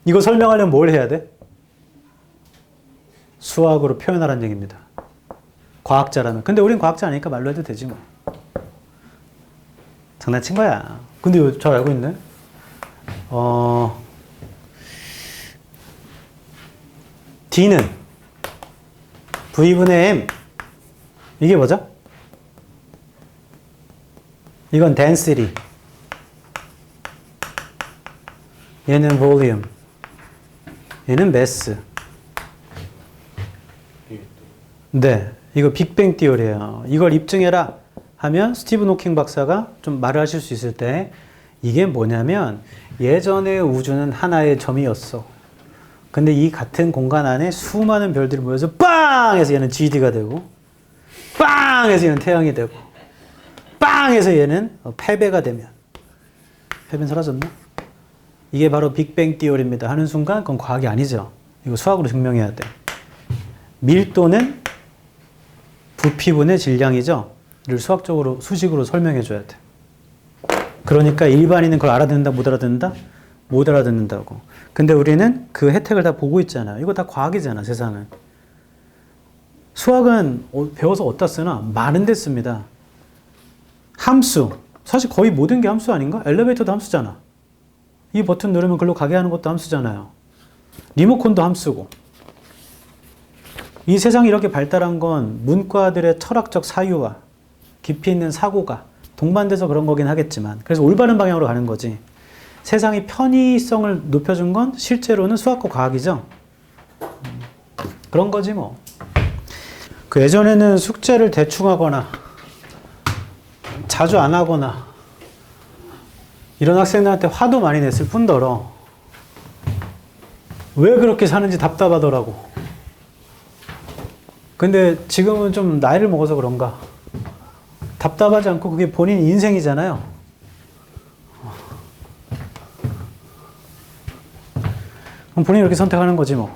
이거 설명하려면 뭘 해야 돼? 수학으로 표현하라는 얘기입니다. 과학자라면. 근데 우린 과학자 아니니까 말로 해도 되지 뭐. 장난친 거야. 근데 이거 잘 알고 있네. D는 V분의 M. 이게 뭐죠? 이건 density. 얘는 volume. 얘는 mass. 네. 이거 빅뱅 띠어리예요. 이걸 입증해라 하면 스티븐 호킹 박사가 좀 말을 하실 수 있을 때 이게 뭐냐면 예전에 우주는 하나의 점이었어. 근데 이 같은 공간 안에 수많은 별들이 모여서 빵! 해서 얘는 GD가 되고 빵! 해서 얘는 태양이 되고 빵! 해서 얘는 패배가 되면 패배는 사라졌나? 이게 바로 빅뱅 띠어리입니다. 하는 순간 그건 과학이 아니죠. 이거 수학으로 증명해야 돼. 밀도는 부피분의 질량이죠. 를 수학적으로 수식으로 설명해 줘야 돼. 그러니까 일반인은 그걸 알아듣는다 못 알아듣는다? 못 알아듣는다고. 근데 우리는 그 혜택을 다 보고 있잖아. 이거 다 과학이잖아, 세상은. 수학은 배워서 어디다 쓰나? 많은 데 씁니다. 함수. 사실 거의 모든 게 함수 아닌가? 엘리베이터도 함수잖아. 이 버튼 누르면 글로 가게 하는 것도 함수잖아요. 리모컨도 함수고. 이 세상이 이렇게 발달한 건 문과들의 철학적 사유와 깊이 있는 사고가 동반돼서 그런 거긴 하겠지만, 그래서 올바른 방향으로 가는 거지. 세상의 편의성을 높여준 건 실제로는 수학과 과학이죠. 그런 거지 뭐. 그 예전에는 숙제를 대충 하거나 자주 안 하거나 이런 학생들한테 화도 많이 냈을 뿐더러 왜 그렇게 사는지 답답하더라고. 근데 지금은 좀 나이를 먹어서 그런가 답답하지 않고 그게 본인 인생이잖아요. 그럼 본인이 이렇게 선택하는 거지 뭐.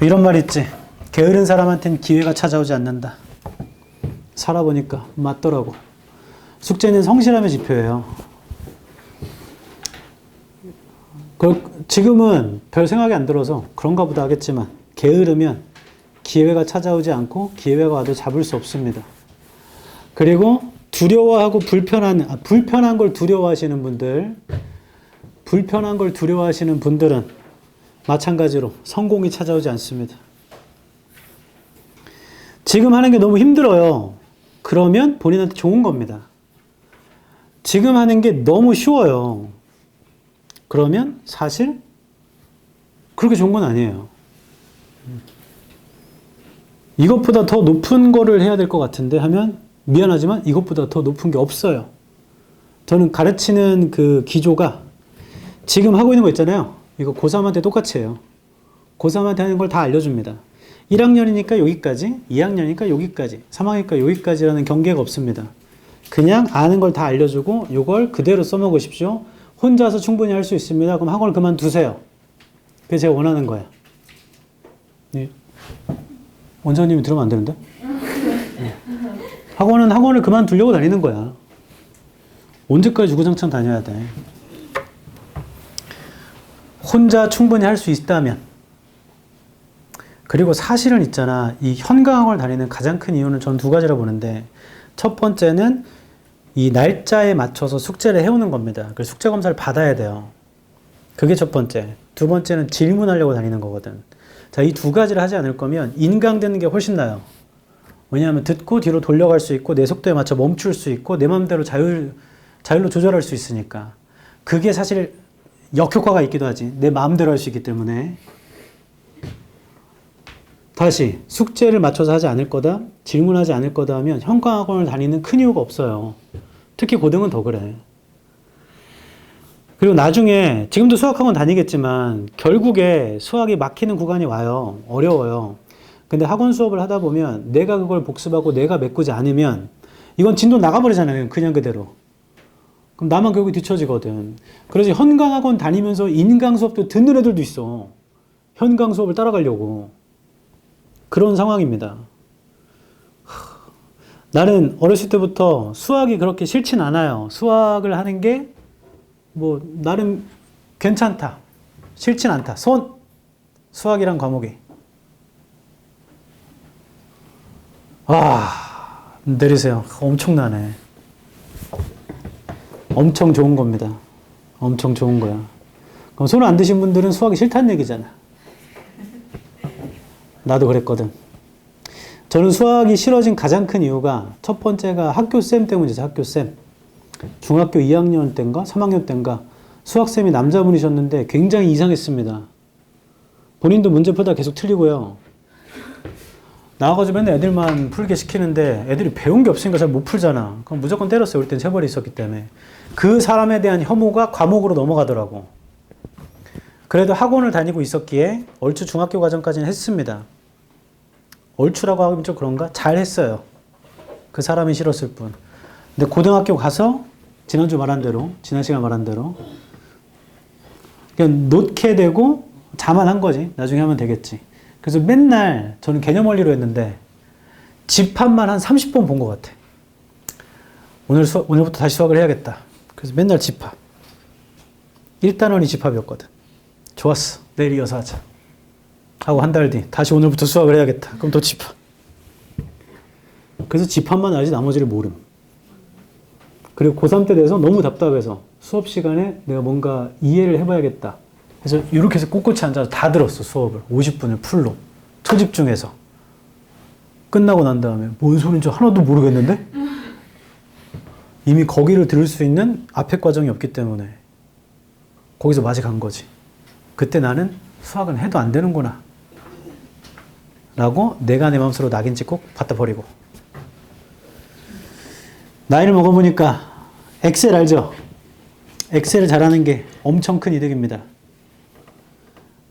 이런 말 있지. 게으른 사람한테는 기회가 찾아오지 않는다. 살아보니까 맞더라고. 숙제는 성실함의 지표예요. 지금은 별 생각이 안 들어서 그런가 보다 하겠지만 게으르면 기회가 찾아오지 않고 기회가 와도 잡을 수 없습니다. 그리고 두려워하고 불편한 걸 두려워하시는 분들은 마찬가지로 성공이 찾아오지 않습니다. 지금 하는 게 너무 힘들어요. 그러면 본인한테 좋은 겁니다. 지금 하는 게 너무 쉬워요. 그러면 사실 그렇게 좋은 건 아니에요. 이것보다 더 높은 거를 해야 될 것 같은데 하면 미안하지만 이것보다 더 높은 게 없어요. 저는 가르치는 그 기조가 지금 하고 있는 거 있잖아요. 이거 고3한테 똑같이 해요. 고3한테 하는 걸 다 알려줍니다. 1학년이니까 여기까지, 2학년이니까 여기까지, 3학년이니까 여기까지라는 경계가 없습니다. 그냥 아는 걸 다 알려주고 이걸 그대로 써먹으십시오. 혼자서 충분히 할 수 있습니다. 그럼 학원을 그만두세요. 그게 제가 원하는 거예요. 네. 원장님이 들으면 안 되는데? 네. 학원을 그만두려고 다니는 거야. 언제까지 주구장창 다녀야 돼? 혼자 충분히 할 수 있다면. 그리고 사실은 있잖아. 이 현강학원을 다니는 가장 큰 이유는 전 두 가지라 보는데, 첫 번째는 이 날짜에 맞춰서 숙제를 해오는 겁니다. 그래서 숙제 검사를 받아야 돼요. 그게 첫 번째. 두 번째는 질문하려고 다니는 거거든. 자, 이 두 가지를 하지 않을 거면 인강되는 게 훨씬 나아요. 왜냐하면 듣고 뒤로 돌려갈 수 있고 내 속도에 맞춰 멈출 수 있고 내 마음대로 자율로 조절할 수 있으니까. 그게 사실 역효과가 있기도 하지. 내 마음대로 할 수 있기 때문에. 다시 숙제를 맞춰서 하지 않을 거다, 질문하지 않을 거다 하면 현강학원을 다니는 큰 이유가 없어요. 특히 고등은 더 그래. 그리고 나중에 지금도 수학학원 다니겠지만 결국에 수학이 막히는 구간이 와요. 어려워요. 근데 학원 수업을 하다 보면 내가 그걸 복습하고 내가 메꾸지 않으면 이건 진도 나가버리잖아요. 그냥 그대로. 그럼 나만 결국 뒤처지거든. 그래서 현강학원 다니면서 인강 수업도 듣는 애들도 있어. 현강 수업을 따라가려고. 그런 상황입니다. 나는 어렸을 때부터 수학이 그렇게 싫진 않아요. 수학을 하는 게 뭐 나름 괜찮다. 싫진 않다. 수학이란 과목이. 내리세요. 엄청나네. 엄청 좋은 겁니다. 엄청 좋은 거야. 그럼 손을 안 드신 분들은 수학이 싫다는 얘기잖아. 나도 그랬거든. 저는 수학이 싫어진 가장 큰 이유가 첫 번째가 학교쌤 때문이죠. 학교쌤. 중학교 2학년 때인가 3학년 때인가 수학쌤이 남자분이셨는데 굉장히 이상했습니다. 본인도 문제 풀다 계속 틀리고요. 나와가지고 맨날 애들만 풀게 시키는데 애들이 배운 게 없으니까 잘 못 풀잖아. 그럼 무조건 때렸어요. 우리 때는 체벌이 있었기 때문에. 그 사람에 대한 혐오가 과목으로 넘어가더라고. 그래도 학원을 다니고 있었기에 얼추 중학교 과정까지는 했습니다. 얼추라고 하면 좀 그런가? 잘 했어요. 그 사람이 싫었을 뿐. 근데 고등학교 가서 지난주 말한 대로, 지난 시간 말한 대로 그냥 놓게 되고 자만한 거지. 나중에 하면 되겠지. 그래서 맨날 저는 개념 원리로 했는데 집합만 한 30번 본 것 같아. 오늘부터 다시 수학을 해야겠다. 그래서 맨날 집합. 1단원이 집합이었거든. 좋았어. 내일 이어서 하자. 하고 한 달 뒤 다시 오늘부터 수학을 해야겠다. 그럼 또 집합. 그래서 집합만 알지 나머지를 모름. 그리고 고3 때 돼서 너무 답답해서 수업 시간에 내가 뭔가 이해를 해봐야겠다. 그래서 이렇게 해서 꼿꼿이 앉아서 다 들었어. 수업을. 50분을 풀로. 초집중해서. 끝나고 난 다음에 뭔 소린지 하나도 모르겠는데? 이미 거기를 들을 수 있는 앞에 과정이 없기 때문에 거기서 맛이 간 거지. 그때 나는 수학은 해도 안 되는구나 라고 내가 내 마음속으로 낙인 찍고 갖다 버리고. 나이를 먹어보니까 엑셀 알죠? 엑셀을 잘하는 게 엄청 큰 이득입니다.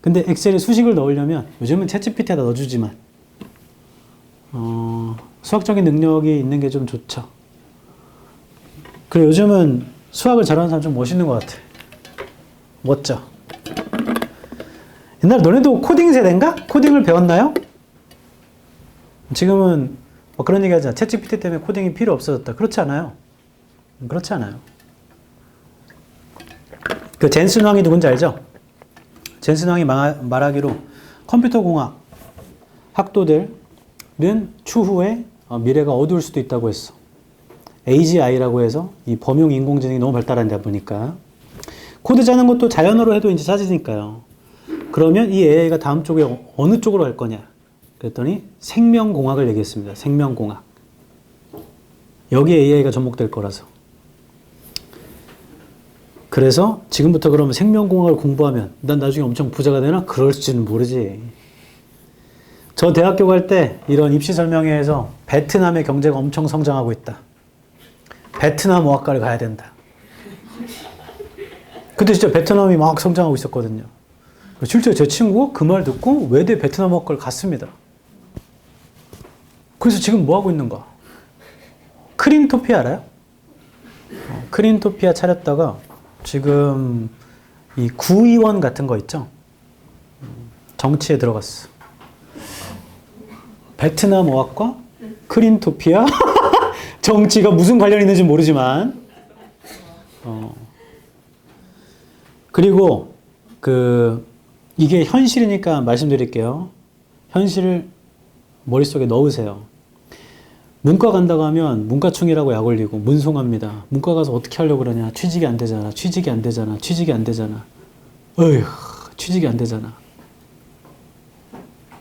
근데 엑셀에 수식을 넣으려면 요즘은 챗GPT에다 넣어주지만 수학적인 능력이 있는 게 좀 좋죠. 그리고 요즘은 수학을 잘하는 사람 좀 멋있는 것 같아. 멋져. 옛날에 너네도 코딩 세대인가? 코딩을 배웠나요? 지금은 뭐 그런 얘기 하잖아. 챗GPT 때문에 코딩이 필요 없어졌다. 그렇지 않아요. 그렇지 않아요. 그 젠슨 왕이 누군지 알죠? 젠슨 왕이 말하기로 컴퓨터 공학 학도들은 추후에 미래가 어두울 수도 있다고 했어. AGI라고 해서 이 범용 인공지능이 너무 발달한다 보니까 코드 짜는 것도 자연어로 해도 이제 짜지니까요. 그러면 이 AI가 다음 쪽에 어느 쪽으로 갈 거냐? 그랬더니 생명공학을 얘기했습니다. 생명공학. 여기에 AI가 접목될 거라서. 그래서 지금부터 그러면 생명공학을 공부하면 난 나중에 엄청 부자가 되나? 그럴지는 모르지. 저 대학교 갈 때 이런 입시 설명회에서 베트남의 경제가 엄청 성장하고 있다. 베트남 어학과를 가야 된다. 그때 진짜 베트남이 막 성장하고 있었거든요. 실제 제 친구가 그 말 듣고 외대 베트남 어학과를 갔습니다. 그래서 지금 뭐 하고 있는가? 크린토피아 알아요? 크린토피아 차렸다가 지금 이 구의원 같은 거 있죠? 정치에 들어갔어. 베트남 어학과? 크린토피아? 정치가 무슨 관련이 있는지 모르지만 그리고 이게 현실이니까 말씀드릴게요. 현실을 머릿속에 넣으세요. 문과 간다고 하면 문과충이라고 약 올리고 문송합니다. 문과 가서 어떻게 하려고 그러냐. 취직이 안 되잖아. 취직이 안 되잖아. 취직이 안 되잖아. 어휴, 취직이 안 되잖아.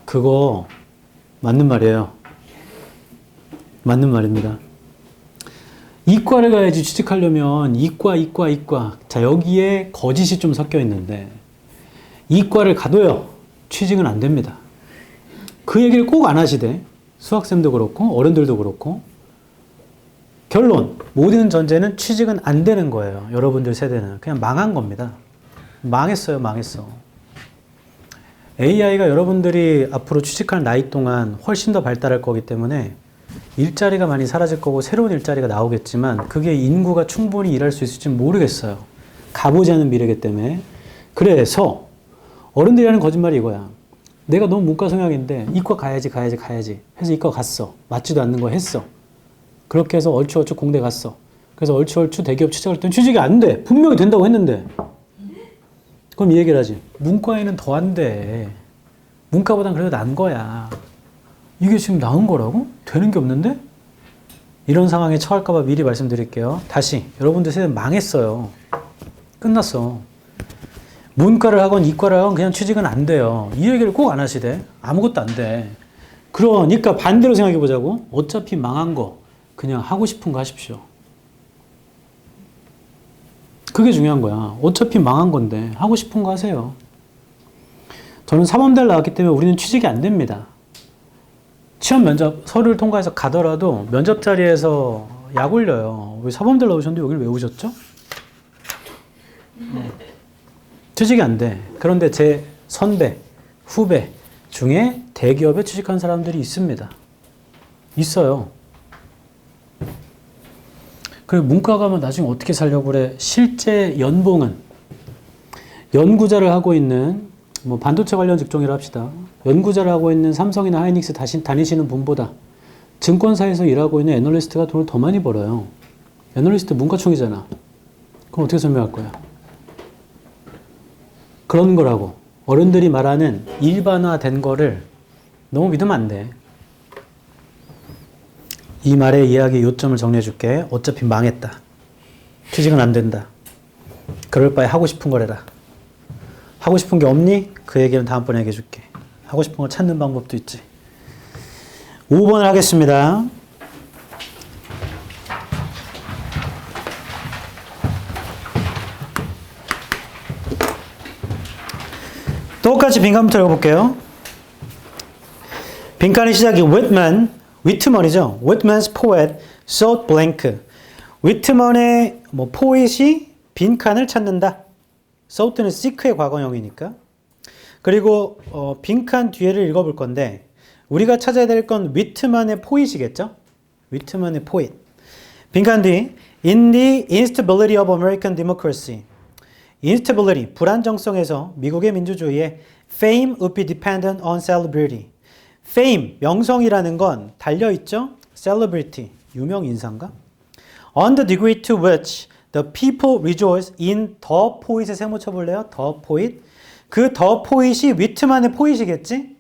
그거 맞는 말이에요. 맞는 말입니다. 이과를 가야지 취직하려면 이과. 자, 여기에 거짓이 좀 섞여 있는데 이과를 가도요. 취직은 안 됩니다. 그 얘기를 꼭 안 하시대. 수학쌤도 그렇고 어른들도 그렇고. 결론, 모든 전제는 취직은 안 되는 거예요. 여러분들 세대는. 그냥 망한 겁니다. 망했어요. 망했어. AI가 여러분들이 앞으로 취직할 나이 동안 훨씬 더 발달할 거기 때문에 일자리가 많이 사라질 거고 새로운 일자리가 나오겠지만 그게 인구가 충분히 일할 수 있을지 모르겠어요. 가보지 않은 미래이기 때문에. 그래서 어른들이 하는 거짓말이 이거야. 내가 너무 문과 성향인데 이과 가야지 해서 이과 갔어. 맞지도 않는 거 했어. 그렇게 해서 얼추 공대 갔어. 그래서 얼추 대기업 취직할 때는 취직이 안 돼. 분명히 된다고 했는데. 그럼 이 얘기를 하지. 문과에는 더 안 돼. 문과보단 그래도 난 거야. 이게 지금 나은 거라고? 되는 게 없는데? 이런 상황에 처할까 봐 미리 말씀드릴게요. 다시. 여러분들 세대 망했어요. 끝났어. 문과를 하건 이과를 하건 그냥 취직은 안 돼요. 이 얘기를 꼭 안 하시대. 아무것도 안 돼. 그러니까 반대로 생각해 보자고. 어차피 망한 거 그냥 하고 싶은 거 하십시오. 그게 중요한 거야. 어차피 망한 건데 하고 싶은 거 하세요. 저는 사범대를 나왔기 때문에 우리는 취직이 안 됩니다. 시험 면접 서류를 통과해서 가더라도 면접 자리에서 약 올려요. 왜 사범대를 나오셨는데 여기를 왜 오셨죠? 취직이 안 돼. 그런데 제 선배, 후배 중에 대기업에 취직한 사람들이 있습니다. 있어요. 그리고 문과 가면 나중에 어떻게 살려고 그래? 실제 연봉은 연구자를 하고 있는 뭐 반도체 관련 직종이라 합시다. 연구자를 하고 있는 삼성이나 하이닉스 다니시는 분보다 증권사에서 일하고 있는 애널리스트가 돈을 더 많이 벌어요. 애널리스트 문과충이잖아. 그럼 어떻게 설명할 거야? 그런 거라고. 어른들이 말하는 일반화된 거를 너무 믿으면 안 돼. 이 말의 이야기 요점을 정리해 줄게. 어차피 망했다. 취직은 안 된다. 그럴 바에 하고 싶은 거래라. 하고 싶은 게 없니? 그 얘기는 다음번에 얘기해 줄게. 하고 싶은 걸 찾는 방법도 있지. 5번을 하겠습니다. 똑같이 빈칸부터 읽어볼게요. 빈칸의 시작이 위트먼이죠. Whitman's poet sought blank. 위트먼의 포엣이 빈칸을 찾는다. sought는 seek의 과거형이니까. 그리고 빈칸 뒤에를 읽어볼 건데 우리가 찾아야 될 건 위트만의 포엣이겠죠? 위트만의 포엣. 빈칸 뒤 In the instability of American democracy. instability, 불안정성에서 미국의 민주주의에 fame would be dependent on celebrity. fame, 명성이라는 건 달려있죠? celebrity, 유명인사인가? on the degree to which the people rejoice in the poet에 세모 쳐볼래요? the poet. 그 the poet이 위트만의 포엣이겠지?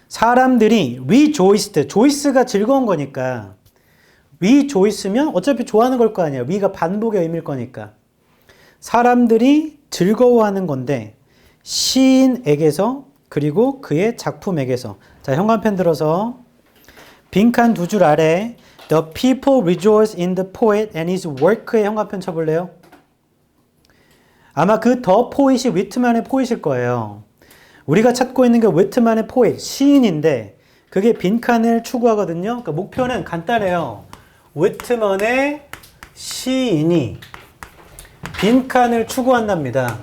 사람들이 rejoiced, joyce가 즐거운 거니까 rejoice면 어차피 좋아하는 걸 거 아니야. we가 반복의 의미일 거니까. 사람들이 즐거워하는 건데 시인에게서 그리고 그의 작품에게서. 자, 형광펜 들어서 빈칸 두 줄 아래 The people rejoice in the poet and his work에 형광펜 쳐볼래요? 아마 그 더 포엣이 위트만의 포엣일 거예요. 우리가 찾고 있는 게 위트만의 포엣, 시인인데 그게 빈칸을 추구하거든요. 그러니까 목표는 간단해요. 위트만의 시인이 빈칸을 추구한답니다.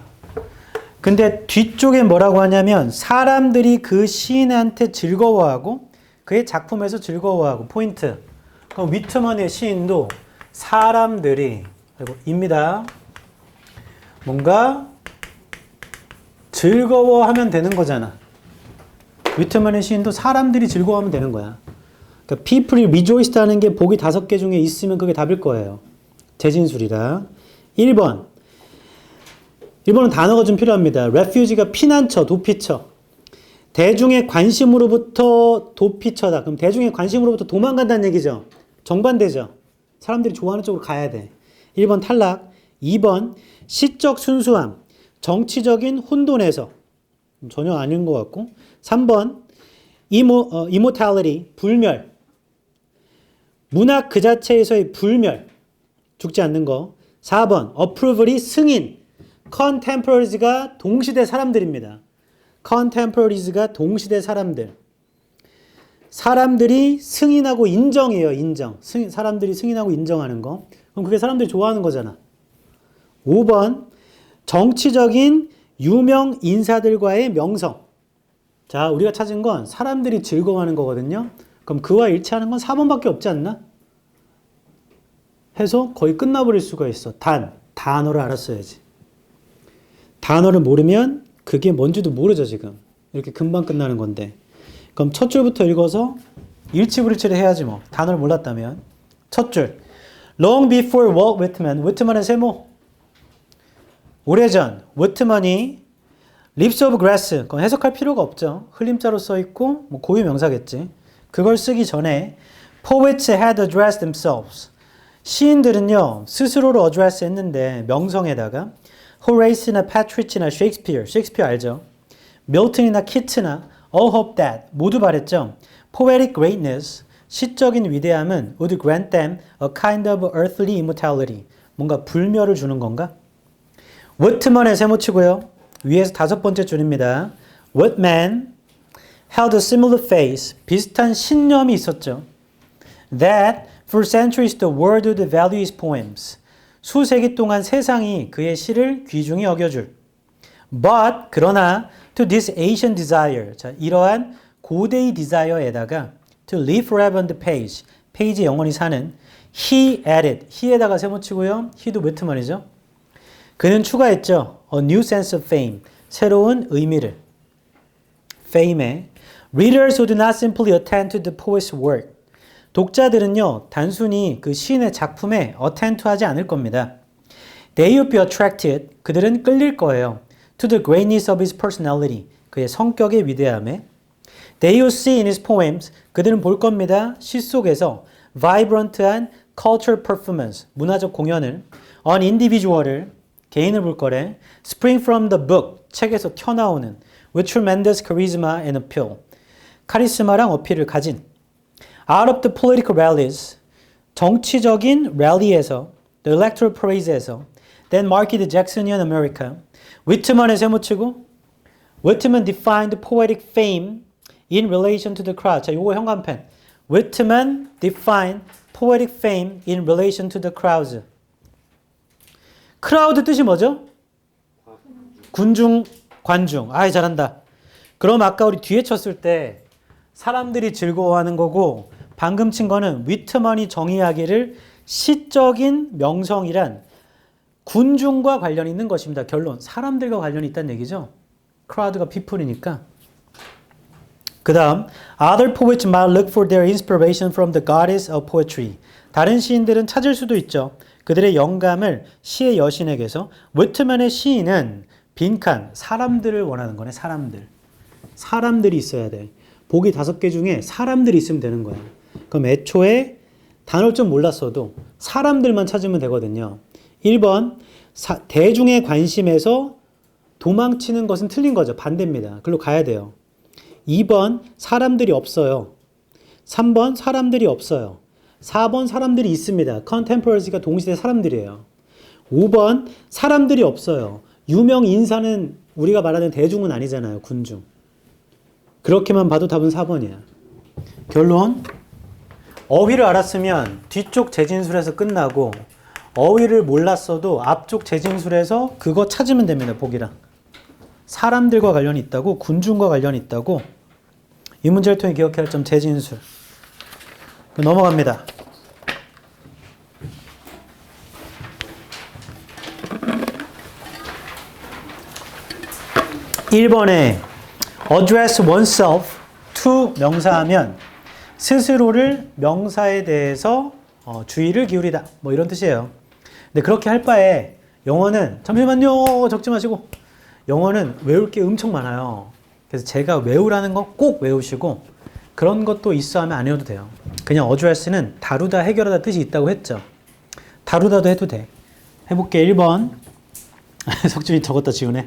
근데 뒤쪽에 뭐라고 하냐면 사람들이 그 시인한테 즐거워하고 그의 작품에서 즐거워하고 포인트. 그럼 위트만의 시인도 사람들이 그리고 입니다. 뭔가 즐거워하면 되는 거잖아. 위트만의 시인도 사람들이 즐거워하면 되는 거야. 그러니까 people이 rejoiced 하는 게 보기 5개 중에 있으면 그게 답일 거예요. 재진술이라. 1번은 단어가 좀 필요합니다. refugee가 피난처, 도피처. 대중의 관심으로부터 도피처다. 그럼 대중의 관심으로부터 도망간다는 얘기죠. 정반대죠. 사람들이 좋아하는 쪽으로 가야 돼. 1번 탈락. 2번 시적 순수함. 정치적인 혼돈에서. 전혀 아닌 것 같고. 3번 immortality. 불멸. 문학 그 자체에서의 불멸. 죽지 않는 거. 4번 approval이 승인. contemporary가 동시대 사람들입니다. contemporaries,가 동시대 사람들. 사람들이 승인하고 인정해요. 인정. 사람들이 승인하고 인정하는 거. 그럼 그게 사람들이 좋아하는 거잖아. 5번 정치적인 유명 인사들과의 명성. 자, 우리가 찾은 건 사람들이 즐거워하는 거거든요. 그럼 그와 일치하는 건 4번밖에 없지 않나? 해서 거의 끝나버릴 수가 있어. 단어를 알았어야지. 단어를 모르면 그게 뭔지도 모르죠, 지금. 이렇게 금방 끝나는 건데. 그럼 첫 줄부터 읽어서 일치불일치를 해야지 뭐. 단어를 몰랐다면. 첫 줄. Long before Walt Whitman. whitman의 세모. 오래전 whitman이 Lips of Grass. 그건 해석할 필요가 없죠. 흘림자로 써있고 뭐 고유 명사겠지. 그걸 쓰기 전에 Poets had addressed themselves. 시인들은요. 스스로를 address 했는데 명성에다가 호레이스나 패트리치나 셰익스피어 알죠? 밀턴이나 키트나 all hope that 모두 말했죠. Poetic greatness, 시적인 위대함은 would grant them a kind of earthly immortality. 뭔가 불멸을 주는 건가? whitman의 세모치고요. 위에서 5번째 줄입니다. Whitman held a similar faith, 비슷한 신념이 있었죠. That for centuries the world would value his poems. 수세기 동안 세상이 그의 시를 귀중히 여겨줄. But 그러나 to this ancient desire, 자 이러한 고대의 desire에다가 to live forever on the page, 페이지에 영원히 사는 he added, he에다가 세모치고요. he도 whitman이죠. 그는 추가했죠. A new sense of fame, 새로운 의미를. fame에 readers would not simply attend to the poet's work. 독자들은요, 단순히 그 시인의 작품에 어텐트하지 않을 겁니다. They would be attracted, 그들은 끌릴 거예요. To the greatness of his personality, 그의 성격의 위대함에. They would see in his poems, 그들은 볼 겁니다. 시 속에서 vibrant한 cultural performance, 문화적 공연을. On individual을, 개인을 볼 거래. Spring from the book, 책에서 튀어나오는. With tremendous charisma and appeal, 카리스마랑 어필을 가진. Out of the political rallies, 정치적인 랠리에서, the electoral parade에서, then marked Jacksonian America, whitman의 세모치고, whitman defined poetic fame in relation to the crowd. 자, 요거 현관펜. whitman defined poetic fame in relation to the crowds. crowd 뜻이 뭐죠? 군중, 관중. 아이, 잘한다. 그럼 아까 우리 뒤에 쳤을 때 사람들이 즐거워하는 거고, 방금 친 거는 위트먼이 정의하기를 시적인 명성이란 군중과 관련이 있는 것입니다. 결론. 사람들과 관련이 있다는 얘기죠. crowd가 people이니까. 그 다음 Other poets might look for their inspiration from the goddess of poetry. 다른 시인들은 찾을 수도 있죠. 그들의 영감을 시의 여신에게서. 위트먼의 시인은 빈칸, 사람들을 원하는 거네. 사람들이 있어야 돼. 보기 5개 중에 사람들이 있으면 되는 거야. 그럼 애초에 단어를 좀 몰랐어도 사람들만 찾으면 되거든요. 1번 대중의 관심에서 도망치는 것은 틀린 거죠. 반대입니다. 글로 가야 돼요. 2번 사람들이 없어요. 3번 사람들이 없어요. 4번 사람들이 있습니다. contemporary가 동시대 사람들이에요. 5번 사람들이 없어요. 유명 인사는 우리가 말하는 대중은 아니잖아요. 군중. 그렇게만 봐도 답은 4번이야. 결론. 어휘를 알았으면 뒤쪽 재진술에서 끝나고, 어휘를 몰랐어도 앞쪽 재진술에서 그거 찾으면 됩니다. 보기랑. 사람들과 관련이 있다고, 군중과 관련이 있다고. 이 문제를 통해 기억해야 할 점 재진술. 넘어갑니다. (1번에) address oneself to 명사하면 스스로를 명사에 대해서 주의를 기울이다. 뭐 이런 뜻이에요. 근데 그렇게 할 바에 영어는 잠시만요. 적지 마시고. 영어는 외울 게 엄청 많아요. 그래서 제가 외우라는 거 꼭 외우시고 그런 것도 있어 하면 안 해도 돼요. 그냥 address는 다루다, 해결하다 뜻이 있다고 했죠. 다루다도 해도 돼. 해볼게. 1번. 석준이 적었다 지우네.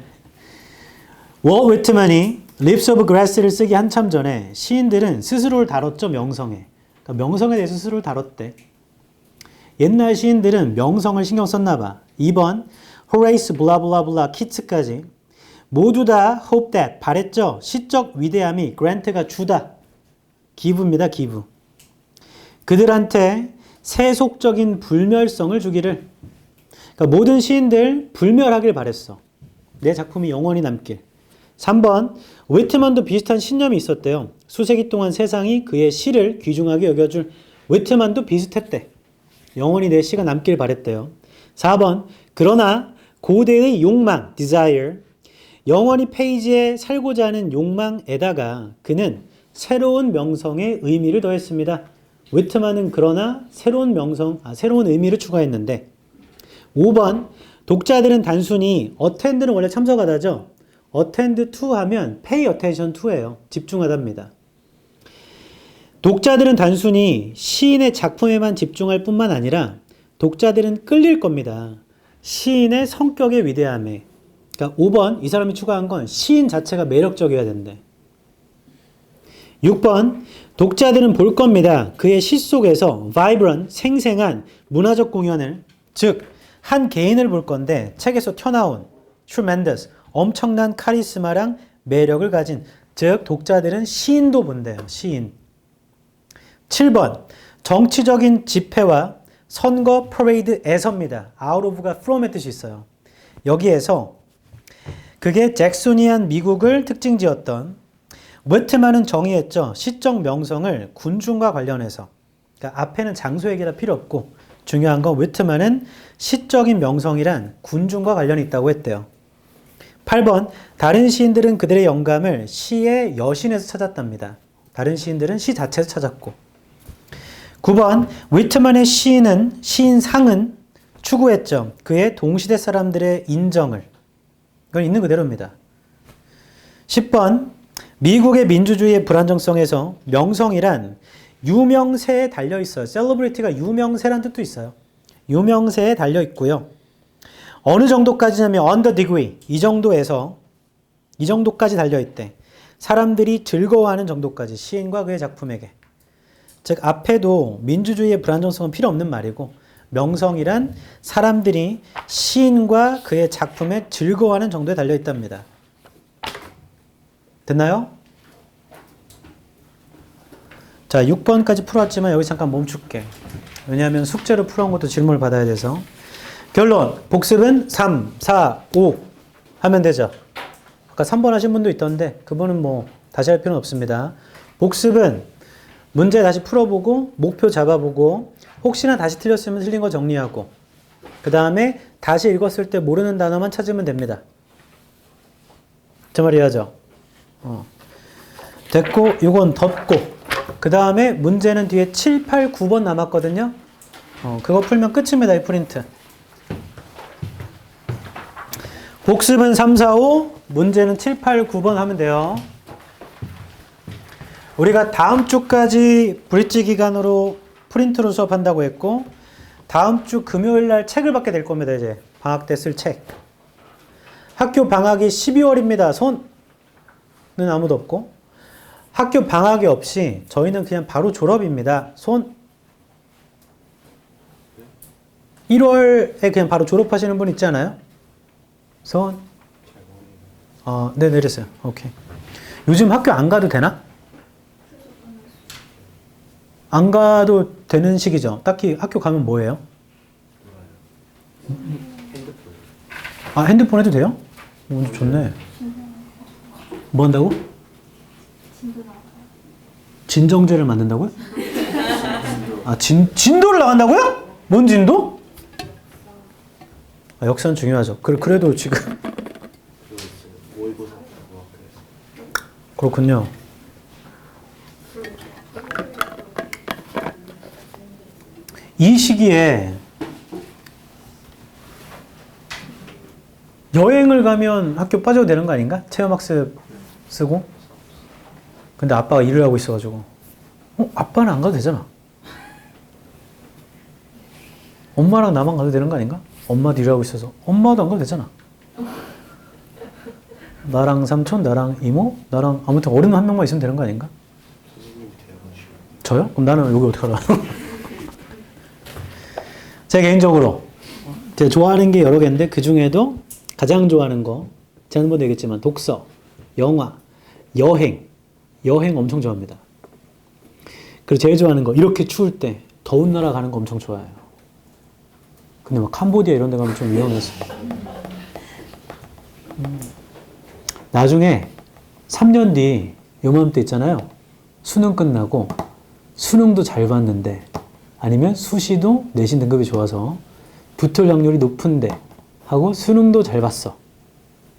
월 위트만이 Lips of Grass를 쓰기 한참 전에 시인들은 스스로를 다뤘죠. 명성에. 그러니까 명성에 대해서 스스로를 다뤘대. 옛날 시인들은 명성을 신경 썼나 봐. 2번 호레이스 블라블라블라 키츠까지 모두 다 hope that 바랬죠. 시적 위대함이 grant가 주다. 기부입니다. 기부. 그들한테 세속적인 불멸성을 주기를. 그러니까 모든 시인들 불멸하길 바랬어. 내 작품이 영원히 남길. 3번 위트만도 비슷한 신념이 있었대요. 수세기 동안 세상이 그의 시를 귀중하게 여겨줄 위트만도 비슷했대. 영원히 내 시가 남길 바랬대요. 4번 그러나 고대의 욕망 desire 영원히 페이지에 살고자 하는 욕망에다가 그는 새로운 명성의 의미를 더했습니다. 위트만은 그러나 새로운 의미를 추가했는데 5번 독자들은 단순히 attend는 원래 참석하다죠. attend to 하면 pay attention to예요. 집중하답니다. 독자들은 단순히 시인의 작품에만 집중할 뿐만 아니라 독자들은 끌릴 겁니다. 시인의 성격의 위대함에. 그러니까 5번 이 사람이 추가한 건 시인 자체가 매력적이어야 된대. 6번 독자들은 볼 겁니다. 그의 시 속에서 vibrant, 생생한 문화적 공연을 즉 한 개인을 볼 건데 책에서 튀어나온 tremendous, 엄청난 카리스마랑 매력을 가진 즉 독자들은 시인도 본대요. 시인. 7번 정치적인 집회와 선거 퍼레이드에서입니다. out of가 from의 뜻이 있어요. 여기에서 그게 잭소니안 미국을 특징지었던 위트만은 정의했죠. 시적 명성을 군중과 관련해서. 그러니까 앞에는 장소 얘기라 필요 없고 중요한 건 위트만은 시적인 명성이란 군중과 관련이 있다고 했대요. 8번 다른 시인들은 그들의 영감을 시의 여신에서 찾았답니다. 다른 시인들은 시 자체에서 찾았고 9번 위트만의 시인상은 추구했죠. 그의 동시대 사람들의 인정을. 이건 있는 그대로입니다. 10번 미국의 민주주의의 불안정성에서 명성이란 유명세에 달려있어요. 셀러브리티가 유명세란 뜻도 있어요. 유명세에 달려있고요. 어느 정도까지냐면 on the degree 이 정도까지 달려있대. 사람들이 즐거워하는 정도까지 시인과 그의 작품에게. 즉 앞에도 민주주의의 불안정성은 필요 없는 말이고 명성이란 사람들이 시인과 그의 작품에 즐거워하는 정도에 달려있답니다. 됐나요? 자, 6번까지 풀었지만 여기 잠깐 멈출게. 왜냐하면 숙제로 풀어온 것도 질문을 받아야 돼서. 결론, 복습은 3, 4, 5 하면 되죠. 아까 3번 하신 분도 있던데 그분은 뭐 다시 할 필요는 없습니다. 복습은 문제 다시 풀어보고 목표 잡아보고 혹시나 다시 틀렸으면 틀린 거 정리하고 그 다음에 다시 읽었을 때 모르는 단어만 찾으면 됩니다. 저 말 이해하죠? 됐고 이건 덮고 그 다음에 문제는 뒤에 7, 8, 9번 남았거든요. 그거 풀면 끝입니다. 이 프린트. 복습은 3, 4, 5 문제는 7, 8, 9번 하면 돼요. 우리가 다음 주까지 브릿지 기간으로 프린트로 수업한다고 했고 다음 주 금요일 날 책을 받게 될 겁니다. 이제 방학 때 쓸 책. 학교 방학이 12월입니다. 손은 아무도 없고 학교 방학이 없이 저희는 그냥 바로 졸업입니다. 손. 1월에 그냥 바로 졸업하시는 분 있지 않아요? 손. 네, 내렸어요. 오케이. 요즘 학교 안 가도 되나? 안 가도 되는 시기죠. 딱히 학교 가면 뭐예요? 핸드폰 해도 돼요? 좋네. 뭐 한다고? 진정제를 만든다고요? 진도를 나간다고요? 뭔 진도? 역사는 중요하죠. 그래도 지금 그렇군요. 이 시기에 여행을 가면 학교 빠져도 되는 거 아닌가? 체험학습 쓰고. 근데 아빠가 일을 하고 있어가지고 아빠는 안 가도 되잖아. 엄마랑 나만 가도 되는 거 아닌가? 엄마도 일을 하고 있어서 엄마도 안 가도 되잖아. 나랑 삼촌, 나랑 이모, 나랑 아무튼 어른 한 명만 있으면 되는 거 아닌가? 저요? 그럼 나는 여기 어떻게 알아? 제 개인적으로 제가 좋아하는 게 여러 개인데 그 중에도 가장 좋아하는 거 지난번도 얘기했지만 독서, 영화, 여행 엄청 좋아합니다. 그리고 제일 좋아하는 거 이렇게 추울 때 더운 나라 가는 거 엄청 좋아해요. 근데 막 캄보디아 이런 데 가면 좀 위험해서. 나중에 3년 뒤 요맘때 있잖아요. 수능 끝나고 수능도 잘 봤는데 아니면 수시도 내신 등급이 좋아서 붙을 확률이 높은데 하고 수능도 잘 봤어.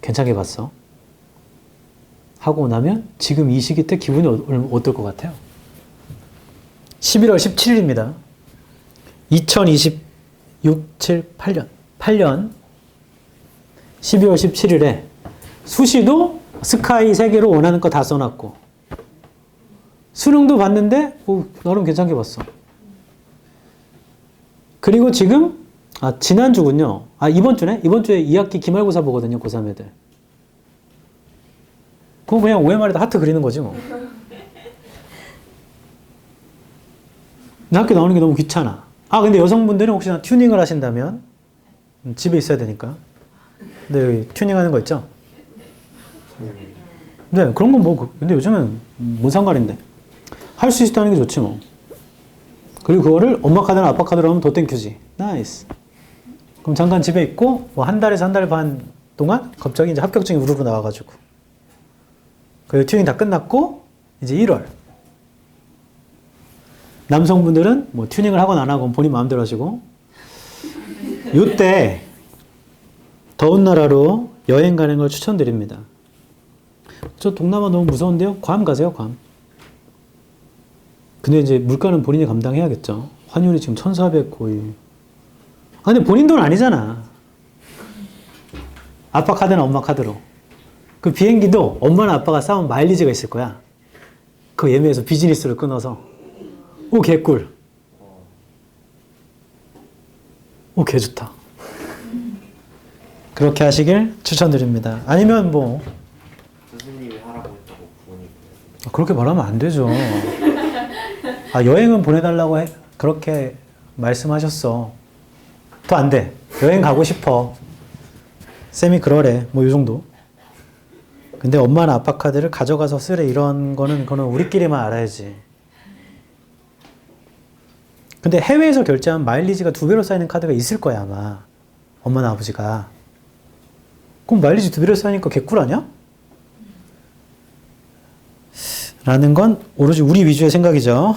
괜찮게 봤어. 하고 나면 지금 이 시기 때 기분이 어떨 것 같아요? 11월 17일입니다. 2026, 7, 8년. 8년 12월 17일에 수시도 스카이 3개로 원하는 거 다 써놨고 수능도 봤는데 나름 괜찮게 봤어. 그리고 지금 지난주군요. 이번 주네? 이번 주에 2학기 기말고사 보거든요. 고3 애들. 그거 그냥 OMR에다 하트 그리는 거지 뭐. 학교 나오는 게 너무 귀찮아. 근데 여성분들은 혹시나 튜닝을 하신다면 집에 있어야 되니까. 근데 여기 튜닝하는 거 있죠? 네, 그런 건 뭐, 근데 요즘은 뭔 상관인데. 할 수 있다는 게 좋지 뭐. 그리고 그거를 엄마 카드나 아빠 카드로 하면 더 땡큐지. 나이스. 그럼 잠깐 집에 있고, 뭐 한 달에서 한 달 반 동안 갑자기 이제 합격증이 우르르 나와가지고. 그리고 튜닝 다 끝났고, 이제 1월. 남성분들은 뭐 튜닝을 하건 안 하건 본인 마음대로 하시고, 요때 더운 나라로 여행 가는 걸 추천드립니다. 저 동남아 너무 무서운데요? 괌 가세요, 괌. 근데 이제 물가는 본인이 감당해야겠죠. 환율이 지금 1,400 거의. 근데 본인 돈 아니잖아. 아빠 카드나 엄마 카드로. 그 비행기도 엄마나 아빠가 싸운 마일리지가 있을 거야. 그거 예매해서 비즈니스를 끊어서. 개꿀. 개 좋다. 그렇게 하시길 추천드립니다. 아니면 뭐. 교수님이 하라고 했다고 부모님. 그렇게 말하면 안 되죠. 여행은 보내달라고 그렇게 말씀하셨어. 더 안 돼. 여행 가고 싶어. 쌤이 그러래. 뭐 이 정도. 근데 엄마나 아빠 카드를 가져가서 쓰래. 이런 거는 그거는 우리끼리만 알아야지. 근데 해외에서 결제하면 마일리지가 2배로 쌓이는 카드가 있을 거야 아마. 엄마나 아버지가. 그럼 마일리지 2배로 쌓이니까 개꿀 아니야? 라는 건 오로지 우리 위주의 생각이죠.